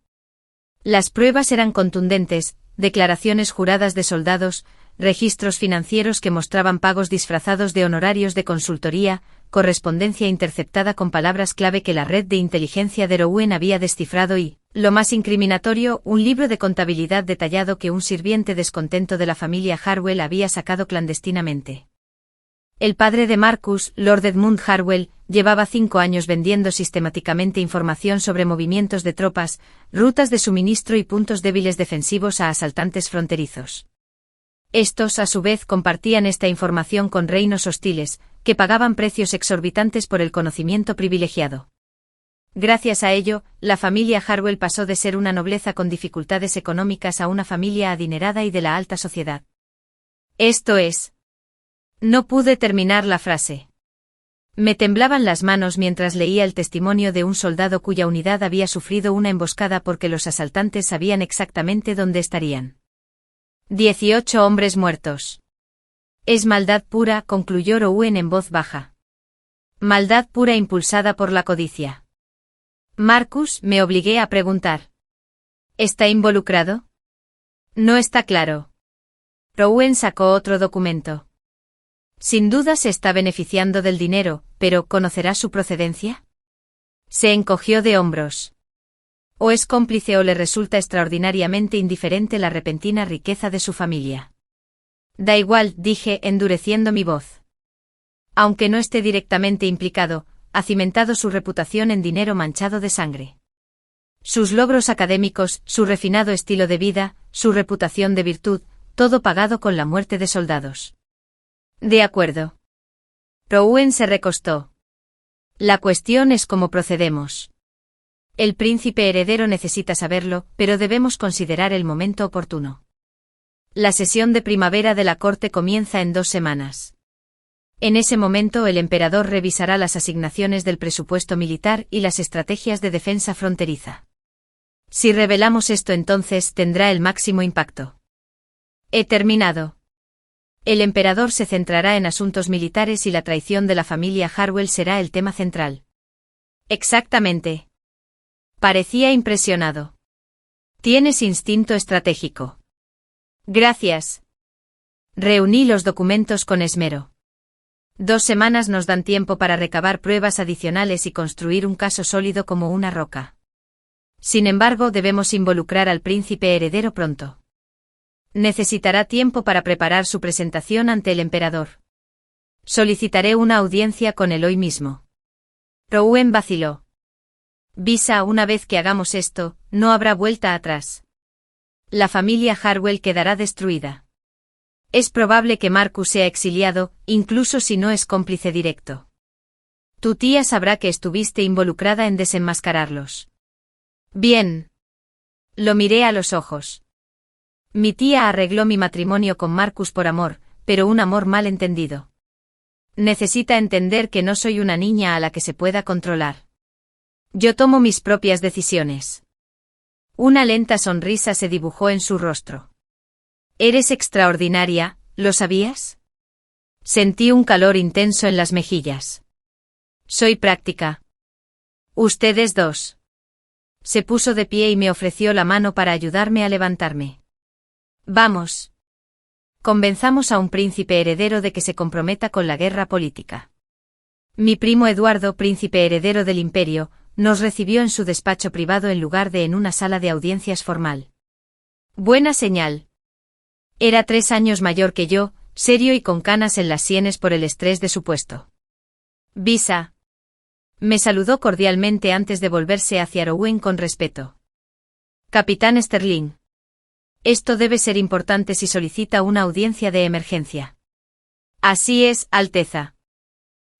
Las pruebas eran contundentes, declaraciones juradas de soldados, registros financieros que mostraban pagos disfrazados de honorarios de consultoría, correspondencia interceptada con palabras clave que la red de inteligencia de Rouen había descifrado y, lo más incriminatorio, un libro de contabilidad detallado que un sirviente descontento de la familia Harwell había sacado clandestinamente. El padre de Marcus, Lord Edmund Harwell, llevaba 5 años vendiendo sistemáticamente información sobre movimientos de tropas, rutas de suministro y puntos débiles defensivos a asaltantes fronterizos. Estos, a su vez, compartían esta información con reinos hostiles, que pagaban precios exorbitantes por el conocimiento privilegiado. Gracias a ello, la familia Harwell pasó de ser una nobleza con dificultades económicas a una familia adinerada y de la alta sociedad. Esto es. No pude terminar la frase. Me temblaban las manos mientras leía el testimonio de un soldado cuya unidad había sufrido una emboscada porque los asaltantes sabían exactamente dónde estarían. 18 hombres muertos. Es maldad pura, concluyó Rouen en voz baja. Maldad pura impulsada por la codicia. Marcus, me obligué a preguntar. ¿Está involucrado? No está claro. Rouen sacó otro documento. Sin duda se está beneficiando del dinero, pero ¿conocerá su procedencia? Se encogió de hombros. O es cómplice o le resulta extraordinariamente indiferente la repentina riqueza de su familia. Da igual, dije, endureciendo mi voz. Aunque no esté directamente implicado, ha cimentado su reputación en dinero manchado de sangre. Sus logros académicos, su refinado estilo de vida, su reputación de virtud, todo pagado con la muerte de soldados. De acuerdo. Rouen se recostó. La cuestión es cómo procedemos. El príncipe heredero necesita saberlo, pero debemos considerar el momento oportuno. La sesión de primavera de la corte comienza en 2 semanas. En ese momento el emperador revisará las asignaciones del presupuesto militar y las estrategias de defensa fronteriza. Si revelamos esto, entonces tendrá el máximo impacto. He terminado. El emperador se centrará en asuntos militares y la traición de la familia Harwell será el tema central. Exactamente. Parecía impresionado. Tienes instinto estratégico. Gracias. Reuní los documentos con esmero. 2 semanas nos dan tiempo para recabar pruebas adicionales y construir un caso sólido como una roca. Sin embargo, debemos involucrar al príncipe heredero pronto. Necesitará tiempo para preparar su presentación ante el emperador. Solicitaré una audiencia con él hoy mismo. Rouen vaciló. Visa, una vez que hagamos esto, no habrá vuelta atrás. La familia Harwell quedará destruida. Es probable que Marcus sea exiliado, incluso si no es cómplice directo. Tu tía sabrá que estuviste involucrada en desenmascararlos. Bien. Lo miré a los ojos. Mi tía arregló mi matrimonio con Marcus por amor, pero un amor mal entendido. Necesita entender que no soy una niña a la que se pueda controlar. Yo tomo mis propias decisiones. Una lenta sonrisa se dibujó en su rostro. Eres extraordinaria, ¿lo sabías? Sentí un calor intenso en las mejillas. Soy práctica. Ustedes dos. Se puso de pie y me ofreció la mano para ayudarme a levantarme. Vamos. Convenzamos a un príncipe heredero de que se comprometa con la guerra política. Mi primo Eduardo, príncipe heredero del imperio, nos recibió en su despacho privado en lugar de en una sala de audiencias formal. Buena señal. Era 3 años mayor que yo, serio y con canas en las sienes por el estrés de su puesto. Visa. Me saludó cordialmente antes de volverse hacia Rouen con respeto. Capitán Sterling. Esto debe ser importante si solicita una audiencia de emergencia. Así es, Alteza.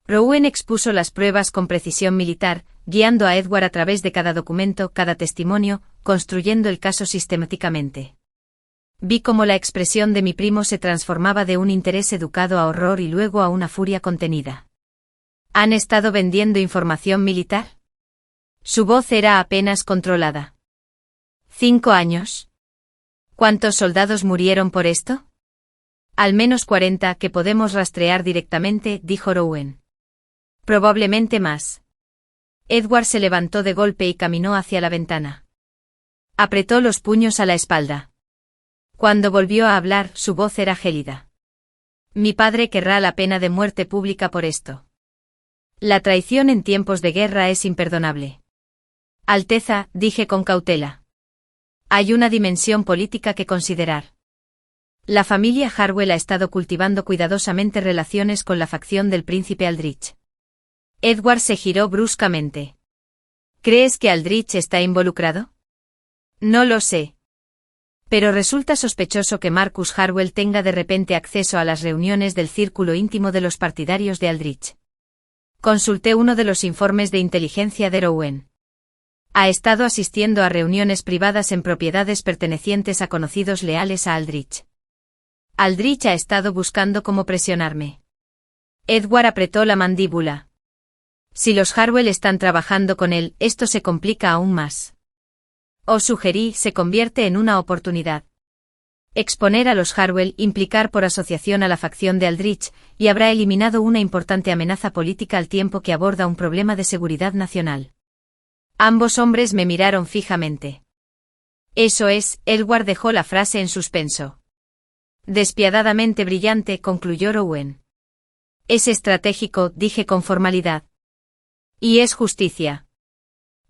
Rouen expuso las pruebas con precisión militar, guiando a Edward a través de cada documento, cada testimonio, construyendo el caso sistemáticamente. Vi cómo la expresión de mi primo se transformaba de un interés educado a horror y luego a una furia contenida. ¿Han estado vendiendo información militar? Su voz era apenas controlada. 5 años. ¿Cuántos soldados murieron por esto? Al menos 40 que podemos rastrear directamente, dijo Rouen. Probablemente más. Edward se levantó de golpe y caminó hacia la ventana. Apretó los puños a la espalda. Cuando volvió a hablar, su voz era gélida. Mi padre querrá la pena de muerte pública por esto. La traición en tiempos de guerra es imperdonable. Alteza, dije con cautela. Hay una dimensión política que considerar. La familia Harwell ha estado cultivando cuidadosamente relaciones con la facción del príncipe Aldrich. Edward se giró bruscamente. ¿Crees que Aldrich está involucrado? No lo sé. Pero resulta sospechoso que Marcus Harwell tenga de repente acceso a las reuniones del círculo íntimo de los partidarios de Aldrich. Consulté uno de los informes de inteligencia de Rowan. Ha estado asistiendo a reuniones privadas en propiedades pertenecientes a conocidos leales a Aldrich. Aldrich ha estado buscando cómo presionarme. Edward apretó la mandíbula. Si los Harwell están trabajando con él, esto se complica aún más. Os sugerí, se convierte en una oportunidad. Exponer a los Harwell, implicar por asociación a la facción de Aldrich, y habrá eliminado una importante amenaza política al tiempo que aborda un problema de seguridad nacional. Ambos hombres me miraron fijamente. Eso es, Edward dejó la frase en suspenso. Despiadadamente brillante, concluyó Rowan. Es estratégico, dije con formalidad. Y es justicia.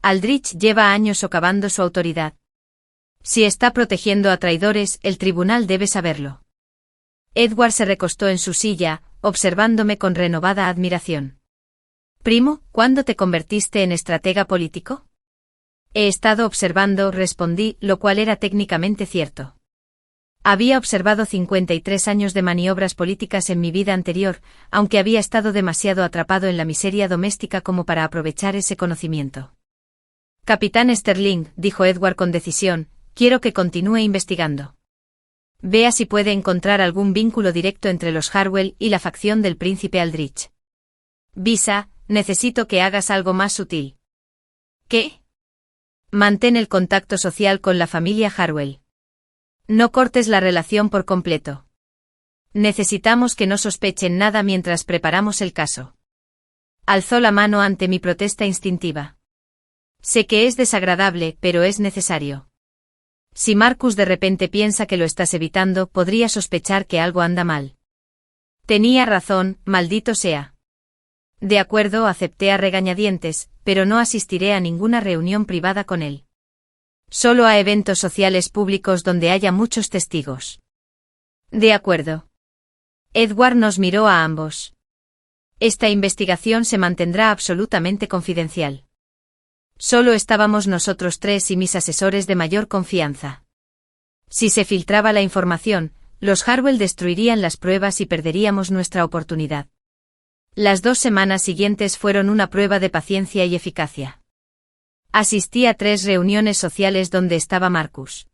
Aldrich lleva años socavando su autoridad. Si está protegiendo a traidores, el tribunal debe saberlo. Edward se recostó en su silla, observándome con renovada admiración. Primo, ¿cuándo te convertiste en estratega político? He estado observando, respondí, lo cual era técnicamente cierto. Había observado 53 años de maniobras políticas en mi vida anterior, aunque había estado demasiado atrapado en la miseria doméstica como para aprovechar ese conocimiento. Capitán Sterling, dijo Edward con decisión, quiero que continúe investigando. Vea si puede encontrar algún vínculo directo entre los Harwell y la facción del príncipe Aldrich. Visa, necesito que hagas algo más sutil. ¿Qué? Mantén el contacto social con la familia Harwell. No cortes la relación por completo. Necesitamos que no sospechen nada mientras preparamos el caso. Alzó la mano ante mi protesta instintiva. Sé que es desagradable, pero es necesario. Si Marcus de repente piensa que lo estás evitando, podría sospechar que algo anda mal. Tenía razón, maldito sea. De acuerdo, acepté a regañadientes, pero no asistiré a ninguna reunión privada con él. Solo a eventos sociales públicos donde haya muchos testigos. De acuerdo. Edward nos miró a ambos. Esta investigación se mantendrá absolutamente confidencial. Solo estábamos nosotros tres y mis asesores de mayor confianza. Si se filtraba la información, los Harwell destruirían las pruebas y perderíamos nuestra oportunidad. Las 2 semanas siguientes fueron una prueba de paciencia y eficacia. Asistí a 3 reuniones sociales donde estaba Marcus.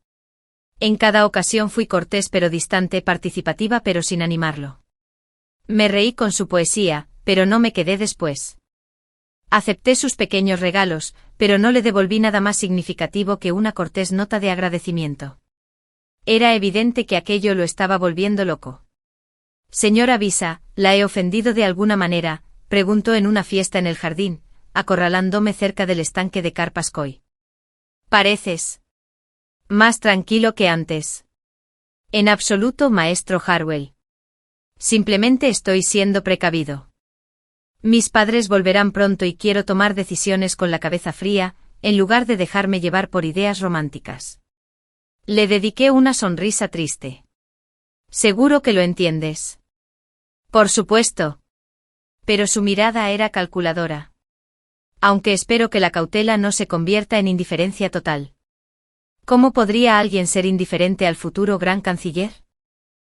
En cada ocasión fui cortés pero distante, participativa pero sin animarlo. Me reí con su poesía, pero no me quedé después. Acepté sus pequeños regalos, pero no le devolví nada más significativo que una cortés nota de agradecimiento. Era evidente que aquello lo estaba volviendo loco. Señora Visa, ¿la he ofendido de alguna manera?, preguntó en una fiesta en el jardín, acorralándome cerca del estanque de Carpascoy. Pareces más tranquilo que antes. En absoluto, maestro Harwell. Simplemente estoy siendo precavido. Mis padres volverán pronto y quiero tomar decisiones con la cabeza fría, en lugar de dejarme llevar por ideas románticas. Le dediqué una sonrisa triste. Seguro que lo entiendes. Por supuesto. Pero su mirada era calculadora. Aunque espero que la cautela no se convierta en indiferencia total. ¿Cómo podría alguien ser indiferente al futuro gran canciller?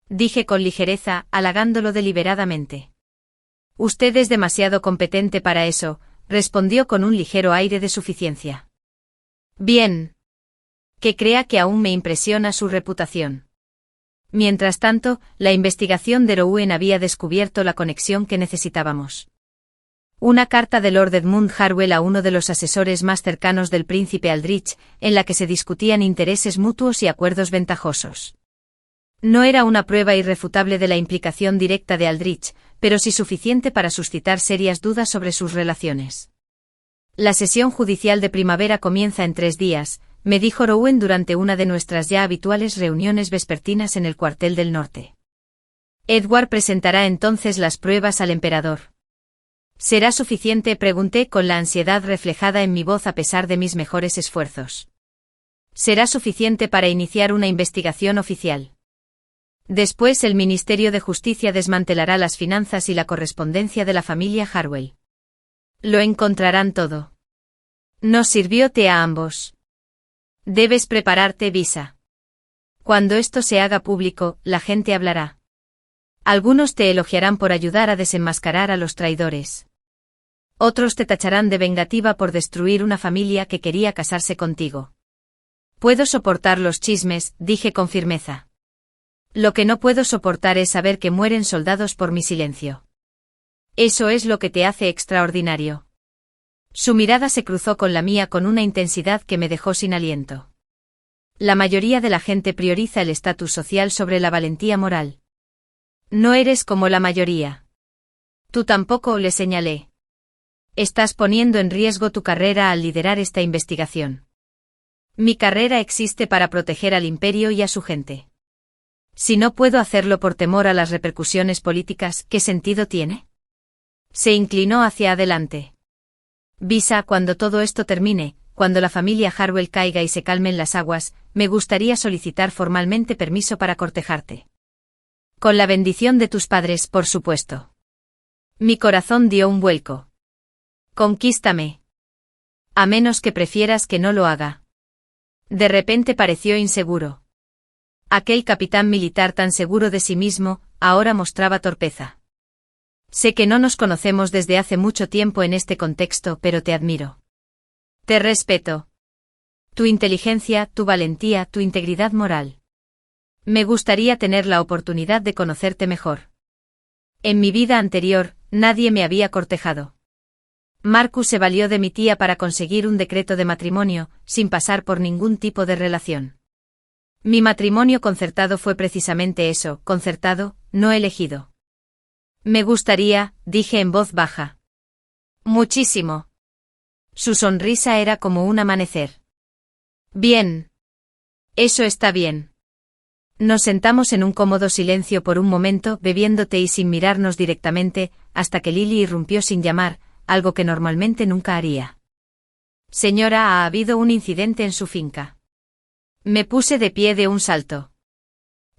Dije con ligereza, halagándolo deliberadamente. Usted es demasiado competente para eso, respondió con un ligero aire de suficiencia. Bien. Que crea que aún me impresiona su reputación. Mientras tanto, la investigación de Rowan había descubierto la conexión que necesitábamos. Una carta de Lord Edmund Harwell a uno de los asesores más cercanos del príncipe Aldrich, en la que se discutían intereses mutuos y acuerdos ventajosos. No era una prueba irrefutable de la implicación directa de Aldrich, pero sí suficiente para suscitar serias dudas sobre sus relaciones. La sesión judicial de primavera comienza en 3 días, me dijo Rowan durante una de nuestras ya habituales reuniones vespertinas en el cuartel del norte. Edward presentará entonces las pruebas al emperador. ¿Será suficiente?, pregunté con la ansiedad reflejada en mi voz a pesar de mis mejores esfuerzos. Será suficiente para iniciar una investigación oficial. Después el Ministerio de Justicia desmantelará las finanzas y la correspondencia de la familia Harwell. Lo encontrarán todo. Nos sirvió té a ambos. Debes prepararte, Visa. Cuando esto se haga público, la gente hablará. Algunos te elogiarán por ayudar a desenmascarar a los traidores. Otros te tacharán de vengativa por destruir una familia que quería casarse contigo. Puedo soportar los chismes, dije con firmeza. Lo que no puedo soportar es saber que mueren soldados por mi silencio. Eso es lo que te hace extraordinario. Su mirada se cruzó con la mía con una intensidad que me dejó sin aliento. La mayoría de la gente prioriza el estatus social sobre la valentía moral. No eres como la mayoría. Tú tampoco, le señalé. Estás poniendo en riesgo tu carrera al liderar esta investigación. Mi carrera existe para proteger al imperio y a su gente. Si no puedo hacerlo por temor a las repercusiones políticas, ¿qué sentido tiene? Se inclinó hacia adelante. Visa, cuando todo esto termine, cuando la familia Harwell caiga y se calmen las aguas, me gustaría solicitar formalmente permiso para cortejarte. Con la bendición de tus padres, por supuesto. Mi corazón dio un vuelco. Conquístame. A menos que prefieras que no lo haga. De repente pareció inseguro. Aquel capitán militar tan seguro de sí mismo, ahora mostraba torpeza. Sé que no nos conocemos desde hace mucho tiempo en este contexto, pero te admiro. Te respeto. Tu inteligencia, tu valentía, tu integridad moral. Me gustaría tener la oportunidad de conocerte mejor. En mi vida anterior, nadie me había cortejado. Marcus se valió de mi tía para conseguir un decreto de matrimonio, sin pasar por ningún tipo de relación. Mi matrimonio concertado fue precisamente eso, concertado, no elegido. Me gustaría, dije en voz baja. Muchísimo. Su sonrisa era como un amanecer. Bien. Eso está bien. Nos sentamos en un cómodo silencio por un momento, bebiendo té y sin mirarnos directamente, hasta que Lily irrumpió sin llamar, algo que normalmente nunca haría. Señora, ha habido un incidente en su finca. Me puse de pie de un salto.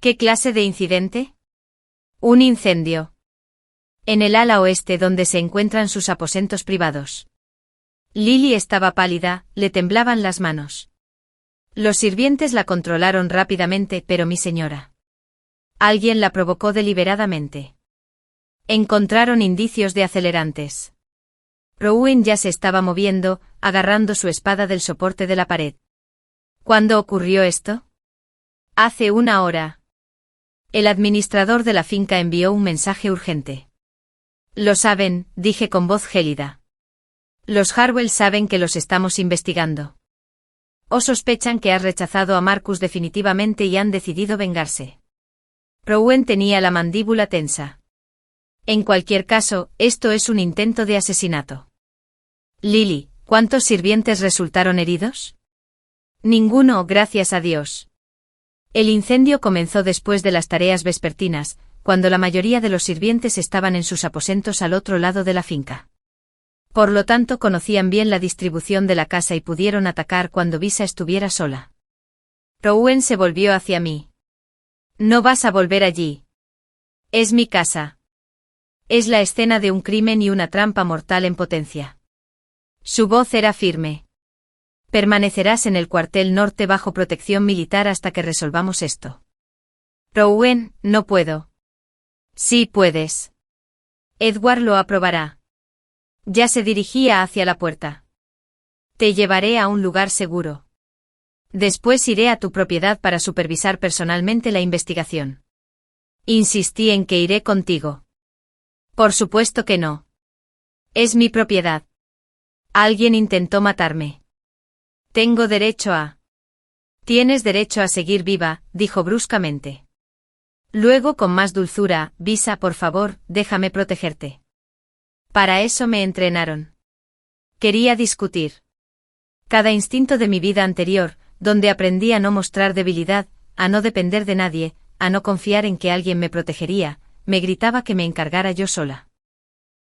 ¿Qué clase de incidente? Un incendio. En el ala oeste donde se encuentran sus aposentos privados. Lily estaba pálida, le temblaban las manos. Los sirvientes la controlaron rápidamente, pero mi señora. Alguien la provocó deliberadamente. Encontraron indicios de acelerantes. Rowan ya se estaba moviendo, agarrando su espada del soporte de la pared. ¿Cuándo ocurrió esto? Hace 1 hora. El administrador de la finca envió un mensaje urgente. Lo saben, dije con voz gélida. Los Harwell saben que los estamos investigando. O sospechan que has rechazado a Marcus definitivamente y han decidido vengarse. Rowan tenía la mandíbula tensa. En cualquier caso, esto es un intento de asesinato. Lily, ¿cuántos sirvientes resultaron heridos? Ninguno, gracias a Dios. El incendio comenzó después de las tareas vespertinas, cuando la mayoría de los sirvientes estaban en sus aposentos al otro lado de la finca. Por lo tanto, conocían bien la distribución de la casa y pudieron atacar cuando Visa estuviera sola. Rowan se volvió hacia mí. No vas a volver allí. Es mi casa. Es la escena de un crimen y una trampa mortal en potencia. Su voz era firme. Permanecerás en el cuartel norte bajo protección militar hasta que resolvamos esto. Rowan, no puedo. Sí puedes. Edward lo aprobará. Ya se dirigía hacia la puerta. Te llevaré a un lugar seguro. Después iré a tu propiedad para supervisar personalmente la investigación. Insistí en que iré contigo. Por supuesto que no. Es mi propiedad. Alguien intentó matarme. Tengo derecho a... Tienes derecho a seguir viva, dijo bruscamente. Luego con más dulzura, Visa, por favor, déjame protegerte. Para eso me entrenaron. Quería discutir. Cada instinto de mi vida anterior, donde aprendí a no mostrar debilidad, a no depender de nadie, a no confiar en que alguien me protegería, me gritaba que me encargara yo sola.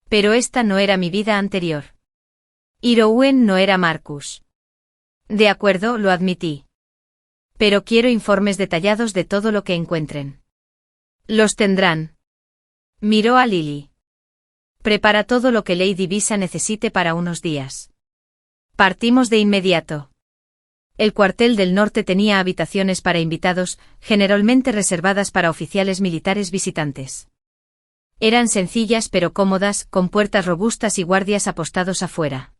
Pero esta no era mi vida anterior. Irowen no era Marcus. De acuerdo, lo admití. Pero quiero informes detallados de todo lo que encuentren. Los tendrán. Miró a Lily. Prepara todo lo que Lady Visa necesite para unos días. Partimos de inmediato. El cuartel del norte tenía habitaciones para invitados, generalmente reservadas para oficiales militares visitantes. Eran sencillas pero cómodas, con puertas robustas y guardias apostados afuera.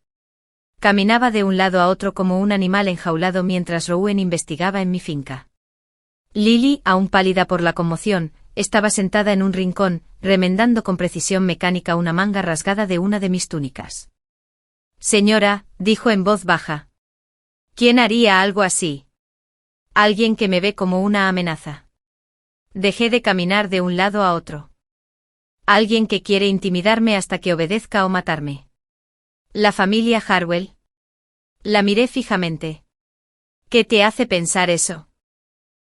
Caminaba de un lado a otro como un animal enjaulado mientras Rowan investigaba en mi finca. Lily, aún pálida por la conmoción, estaba sentada en un rincón, remendando con precisión mecánica una manga rasgada de una de mis túnicas. Señora, dijo en voz baja. ¿Quién haría algo así? Alguien que me ve como una amenaza. Dejé de caminar de un lado a otro. Alguien que quiere intimidarme hasta que obedezca o matarme. ¿La familia Harwell? La miré fijamente. ¿Qué te hace pensar eso?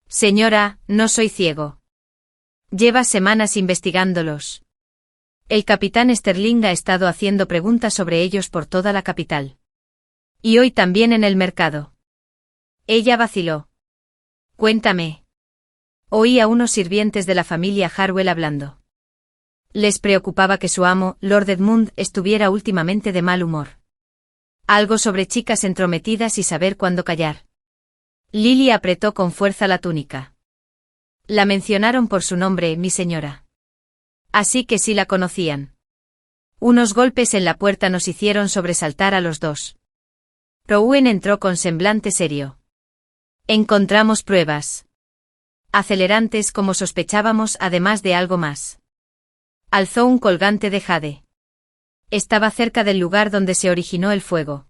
Señora, no soy ciego. Lleva semanas investigándolos. El capitán Sterling ha estado haciendo preguntas sobre ellos por toda la capital. Y hoy también en el mercado. Ella vaciló. Cuéntame. Oí a unos sirvientes de la familia Harwell hablando. Les preocupaba que su amo, Lord Edmund, estuviera últimamente de mal humor. Algo sobre chicas entrometidas y saber cuándo callar. Lily apretó con fuerza la túnica. La mencionaron por su nombre, mi señora. Así que sí la conocían. Unos golpes en la puerta nos hicieron sobresaltar a los dos. Rowan entró con semblante serio. Encontramos pruebas. Acelerantes como sospechábamos, además de algo más. Alzó un colgante de jade. Estaba cerca del lugar donde se originó el fuego.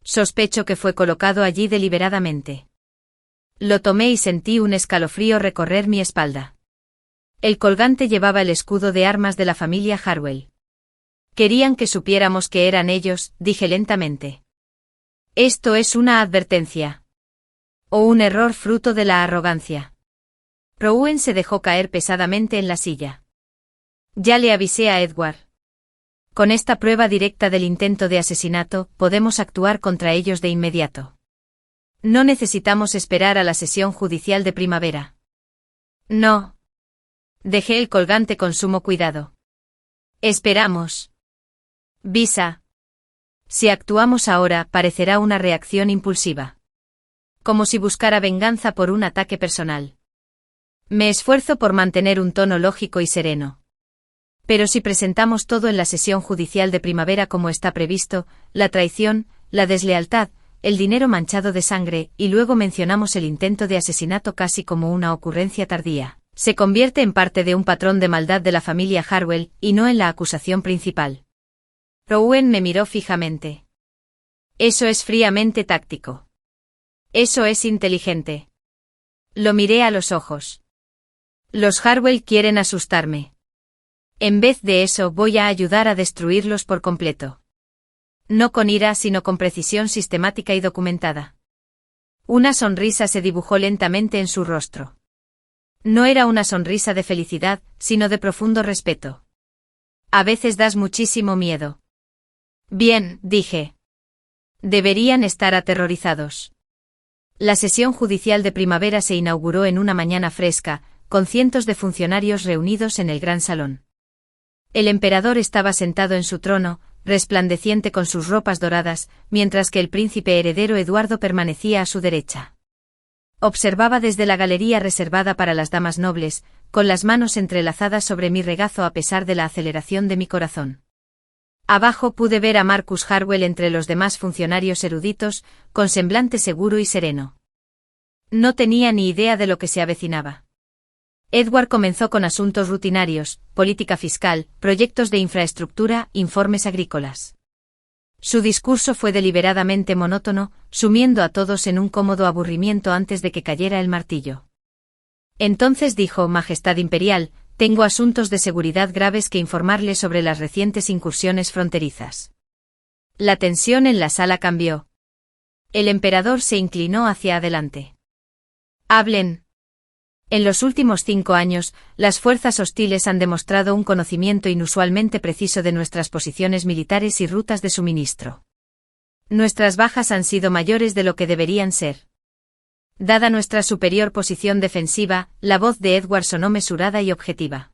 Sospecho que fue colocado allí deliberadamente. Lo tomé y sentí un escalofrío recorrer mi espalda. El colgante llevaba el escudo de armas de la familia Harwell. Querían que supiéramos que eran ellos, dije lentamente. Esto es una advertencia. O un error fruto de la arrogancia. Rowan se dejó caer pesadamente en la silla. Ya le avisé a Edward. Con esta prueba directa del intento de asesinato, podemos actuar contra ellos de inmediato. No necesitamos esperar a la sesión judicial de primavera. No. Dejé el colgante con sumo cuidado. Esperamos. Visa. Si actuamos ahora, parecerá una reacción impulsiva. Como si buscara venganza por un ataque personal. Me esfuerzo por mantener un tono lógico y sereno. Pero si presentamos todo en la sesión judicial de primavera como está previsto, la traición, la deslealtad, el dinero manchado de sangre, y luego mencionamos el intento de asesinato casi como una ocurrencia tardía, se convierte en parte de un patrón de maldad de la familia Harwell, y no en la acusación principal. Rowan me miró fijamente. Eso es fríamente táctico. Eso es inteligente. Lo miré a los ojos. Los Harwell quieren asustarme. En vez de eso voy a ayudar a destruirlos por completo. No con ira sino con precisión sistemática y documentada. Una sonrisa se dibujó lentamente en su rostro. No era una sonrisa de felicidad, sino de profundo respeto. A veces das muchísimo miedo. Bien, dije. Deberían estar aterrorizados. La sesión judicial de primavera se inauguró en una mañana fresca, con cientos de funcionarios reunidos en el gran salón. El emperador estaba sentado en su trono, resplandeciente con sus ropas doradas, mientras que el príncipe heredero Eduardo permanecía a su derecha. Observaba desde la galería reservada para las damas nobles, con las manos entrelazadas sobre mi regazo a pesar de la aceleración de mi corazón. Abajo pude ver a Marcus Harwell entre los demás funcionarios eruditos, con semblante seguro y sereno. No tenía ni idea de lo que se avecinaba. Edward comenzó con asuntos rutinarios, política fiscal, proyectos de infraestructura, informes agrícolas. Su discurso fue deliberadamente monótono, sumiendo a todos en un cómodo aburrimiento antes de que cayera el martillo. Entonces dijo: Majestad Imperial, tengo asuntos de seguridad graves que informarle sobre las recientes incursiones fronterizas. La tensión en la sala cambió. El emperador se inclinó hacia adelante. Hablen. En los últimos 5 años, las fuerzas hostiles han demostrado un conocimiento inusualmente preciso de nuestras posiciones militares y rutas de suministro. Nuestras bajas han sido mayores de lo que deberían ser. Dada nuestra superior posición defensiva, la voz de Edward sonó mesurada y objetiva.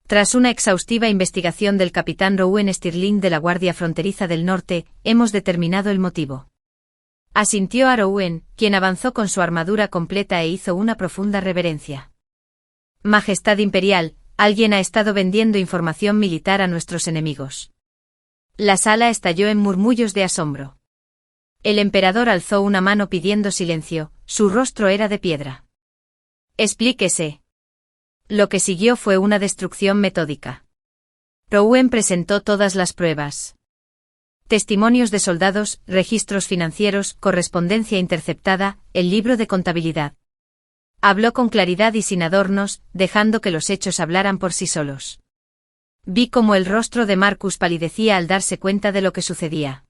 Tras una exhaustiva investigación del capitán Rowan Stirling de la Guardia Fronteriza del Norte, hemos determinado el motivo. Asintió a Rowan, quien avanzó con su armadura completa e hizo una profunda reverencia. Majestad Imperial, alguien ha estado vendiendo información militar a nuestros enemigos. La sala estalló en murmullos de asombro. El emperador alzó una mano pidiendo silencio, su rostro era de piedra. Explíquese. Lo que siguió fue una destrucción metódica. Rowan presentó todas las pruebas. Testimonios de soldados, registros financieros, correspondencia interceptada, el libro de contabilidad. Habló con claridad y sin adornos, dejando que los hechos hablaran por sí solos. Vi cómo el rostro de Marcus palidecía al darse cuenta de lo que sucedía.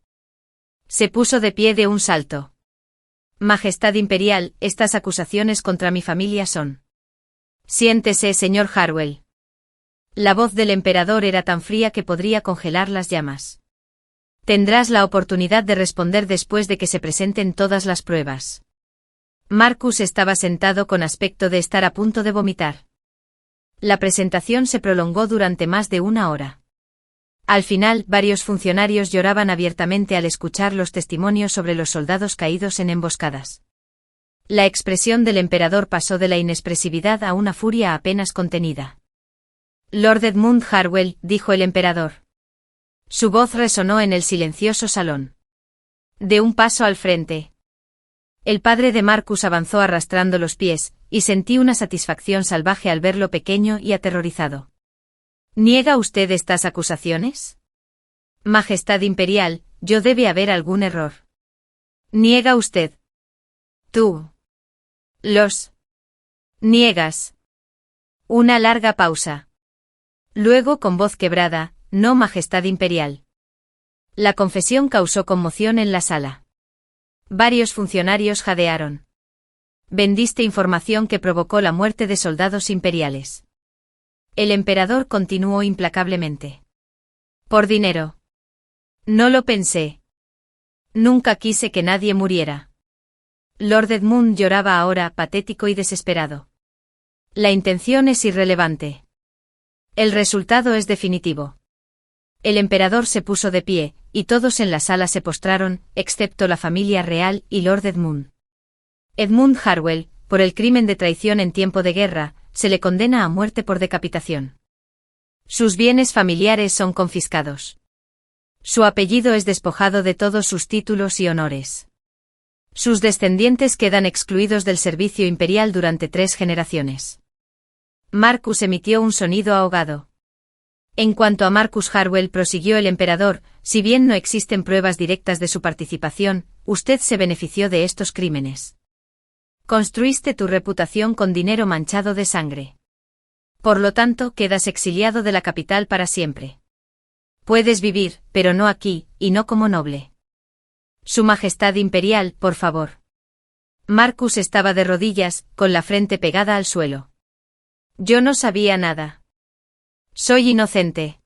Se puso de pie de un salto. Majestad Imperial, estas acusaciones contra mi familia son. Siéntese, señor Harwell. La voz del emperador era tan fría que podría congelar las llamas. Tendrás la oportunidad de responder después de que se presenten todas las pruebas. Marcus estaba sentado con aspecto de estar a punto de vomitar. La presentación se prolongó durante más de 1 hora. Al final, varios funcionarios lloraban abiertamente al escuchar los testimonios sobre los soldados caídos en emboscadas. La expresión del emperador pasó de la inexpresividad a una furia apenas contenida. Lord Edmund Harwell, dijo el emperador. Su voz resonó en el silencioso salón. De un paso al frente. El padre de Marcus avanzó arrastrando los pies, y sentí una satisfacción salvaje al verlo pequeño y aterrorizado. ¿Niega usted estas acusaciones? Majestad Imperial, yo debe haber algún error. ¿Niega usted? Tú. Los. Niegas. Una larga pausa. Luego con voz quebrada, no, Majestad Imperial. La confesión causó conmoción en la sala. Varios funcionarios jadearon. Vendiste información que provocó la muerte de soldados imperiales. El emperador continuó implacablemente. Por dinero. No lo pensé. Nunca quise que nadie muriera. Lord Edmund lloraba ahora, patético y desesperado. La intención es irrelevante. El resultado es definitivo. El emperador se puso de pie, y todos en la sala se postraron, excepto la familia real y Lord Edmund. Edmund Harwell, por el crimen de traición en tiempo de guerra, se le condena a muerte por decapitación. Sus bienes familiares son confiscados. Su apellido es despojado de todos sus títulos y honores. Sus descendientes quedan excluidos del servicio imperial durante 3 generaciones. Marcus emitió un sonido ahogado. En cuanto a Marcus Harwell, prosiguió el emperador, si bien no existen pruebas directas de su participación, usted se benefició de estos crímenes. Construiste tu reputación con dinero manchado de sangre. Por lo tanto, quedas exiliado de la capital para siempre. Puedes vivir, pero no aquí, y no como noble. Su Majestad Imperial, por favor. Marcus estaba de rodillas, con la frente pegada al suelo. Yo no sabía nada. Soy inocente.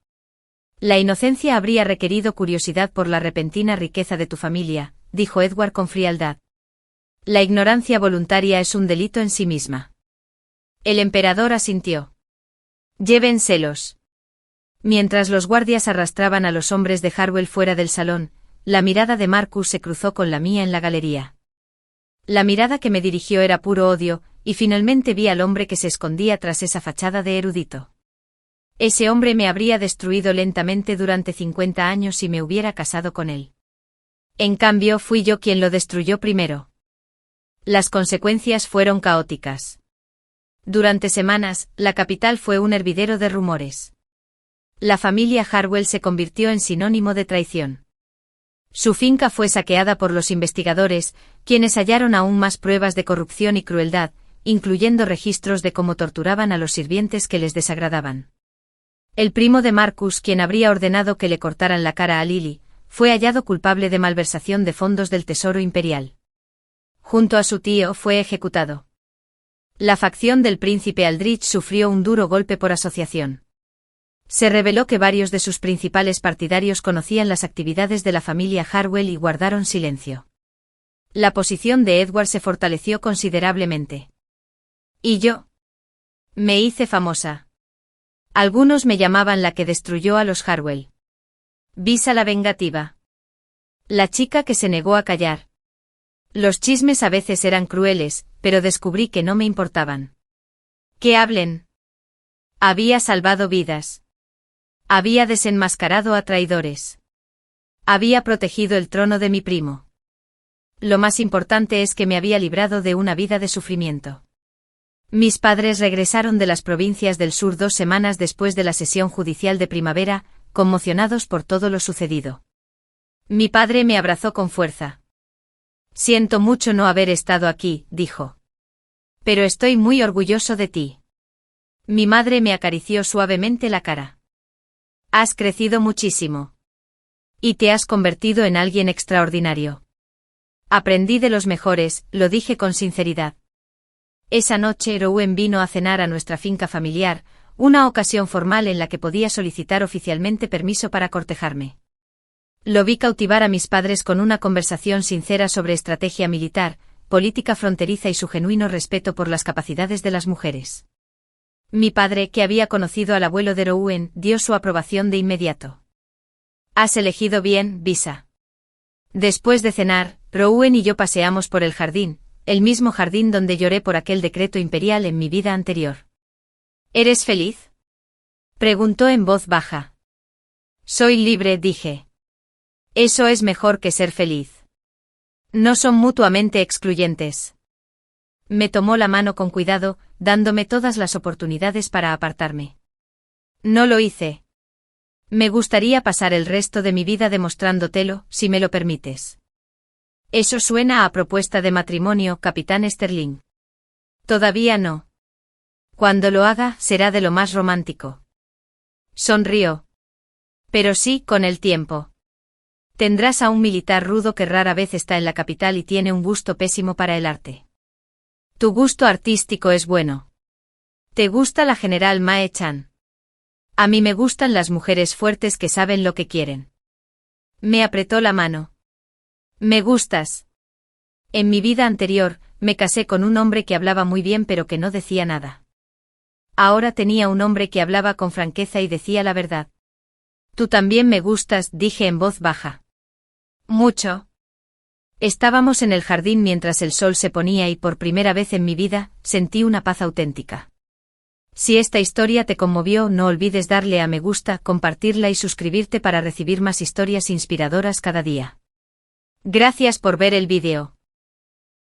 La inocencia habría requerido curiosidad por la repentina riqueza de tu familia, dijo Edward con frialdad. La ignorancia voluntaria es un delito en sí misma. El emperador asintió. Llévenselos. Mientras los guardias arrastraban a los hombres de Harwell fuera del salón, la mirada de Marcus se cruzó con la mía en la galería. La mirada que me dirigió era puro odio, y finalmente vi al hombre que se escondía tras esa fachada de erudito. Ese hombre me habría destruido lentamente durante 50 años si me hubiera casado con él. En cambio, fui yo quien lo destruyó primero. Las consecuencias fueron caóticas. Durante semanas, la capital fue un hervidero de rumores. La familia Harwell se convirtió en sinónimo de traición. Su finca fue saqueada por los investigadores, quienes hallaron aún más pruebas de corrupción y crueldad, incluyendo registros de cómo torturaban a los sirvientes que les desagradaban. El primo de Marcus, quien habría ordenado que le cortaran la cara a Lily, fue hallado culpable de malversación de fondos del Tesoro Imperial. Junto a su tío fue ejecutado. La facción del príncipe Aldrich sufrió un duro golpe por asociación. Se reveló que varios de sus principales partidarios conocían las actividades de la familia Harwell y guardaron silencio. La posición de Edward se fortaleció considerablemente. ¿Y yo? Me hice famosa. Algunos me llamaban la que destruyó a los Harwell. Visa la vengativa. La chica que se negó a callar. Los chismes a veces eran crueles, pero descubrí que no me importaban. Que hablen. Había salvado vidas. Había desenmascarado a traidores. Había protegido el trono de mi primo. Lo más importante es que me había librado de una vida de sufrimiento. Mis padres regresaron de las provincias del sur 2 semanas después de la sesión judicial de primavera, conmocionados por todo lo sucedido. Mi padre me abrazó con fuerza. Siento mucho no haber estado aquí, dijo. Pero estoy muy orgulloso de ti. Mi madre me acarició suavemente la cara. Has crecido muchísimo. Y te has convertido en alguien extraordinario. Aprendí de los mejores, lo dije con sinceridad. Esa noche Rowan vino a cenar a nuestra finca familiar, una ocasión formal en la que podía solicitar oficialmente permiso para cortejarme. Lo vi cautivar a mis padres con una conversación sincera sobre estrategia militar, política fronteriza y su genuino respeto por las capacidades de las mujeres. Mi padre, que había conocido al abuelo de Rowan, dio su aprobación de inmediato. Has elegido bien, Visa. Después de cenar, Rowan y yo paseamos por el jardín, el mismo jardín donde lloré por aquel decreto imperial en mi vida anterior. ¿Eres feliz? Preguntó en voz baja. Soy libre, dije. Eso es mejor que ser feliz. No son mutuamente excluyentes. Me tomó la mano con cuidado, dándome todas las oportunidades para apartarme. No lo hice. Me gustaría pasar el resto de mi vida demostrándotelo, si me lo permites. Eso suena a propuesta de matrimonio, capitán Sterling. Todavía no. Cuando lo haga, será de lo más romántico. Sonrió. Pero sí, con el tiempo. Tendrás a un militar rudo que rara vez está en la capital y tiene un gusto pésimo para el arte. Tu gusto artístico es bueno. ¿Te gusta la general Mae Chan? A mí me gustan las mujeres fuertes que saben lo que quieren. Me apretó la mano. Me gustas. En mi vida anterior, me casé con un hombre que hablaba muy bien pero que no decía nada. Ahora tenía un hombre que hablaba con franqueza y decía la verdad. Tú también me gustas, dije en voz baja. Mucho. Estábamos en el jardín mientras el sol se ponía y por primera vez en mi vida, sentí una paz auténtica. Si esta historia te conmovió, no olvides darle a me gusta, compartirla y suscribirte para recibir más historias inspiradoras cada día. Gracias por ver el vídeo.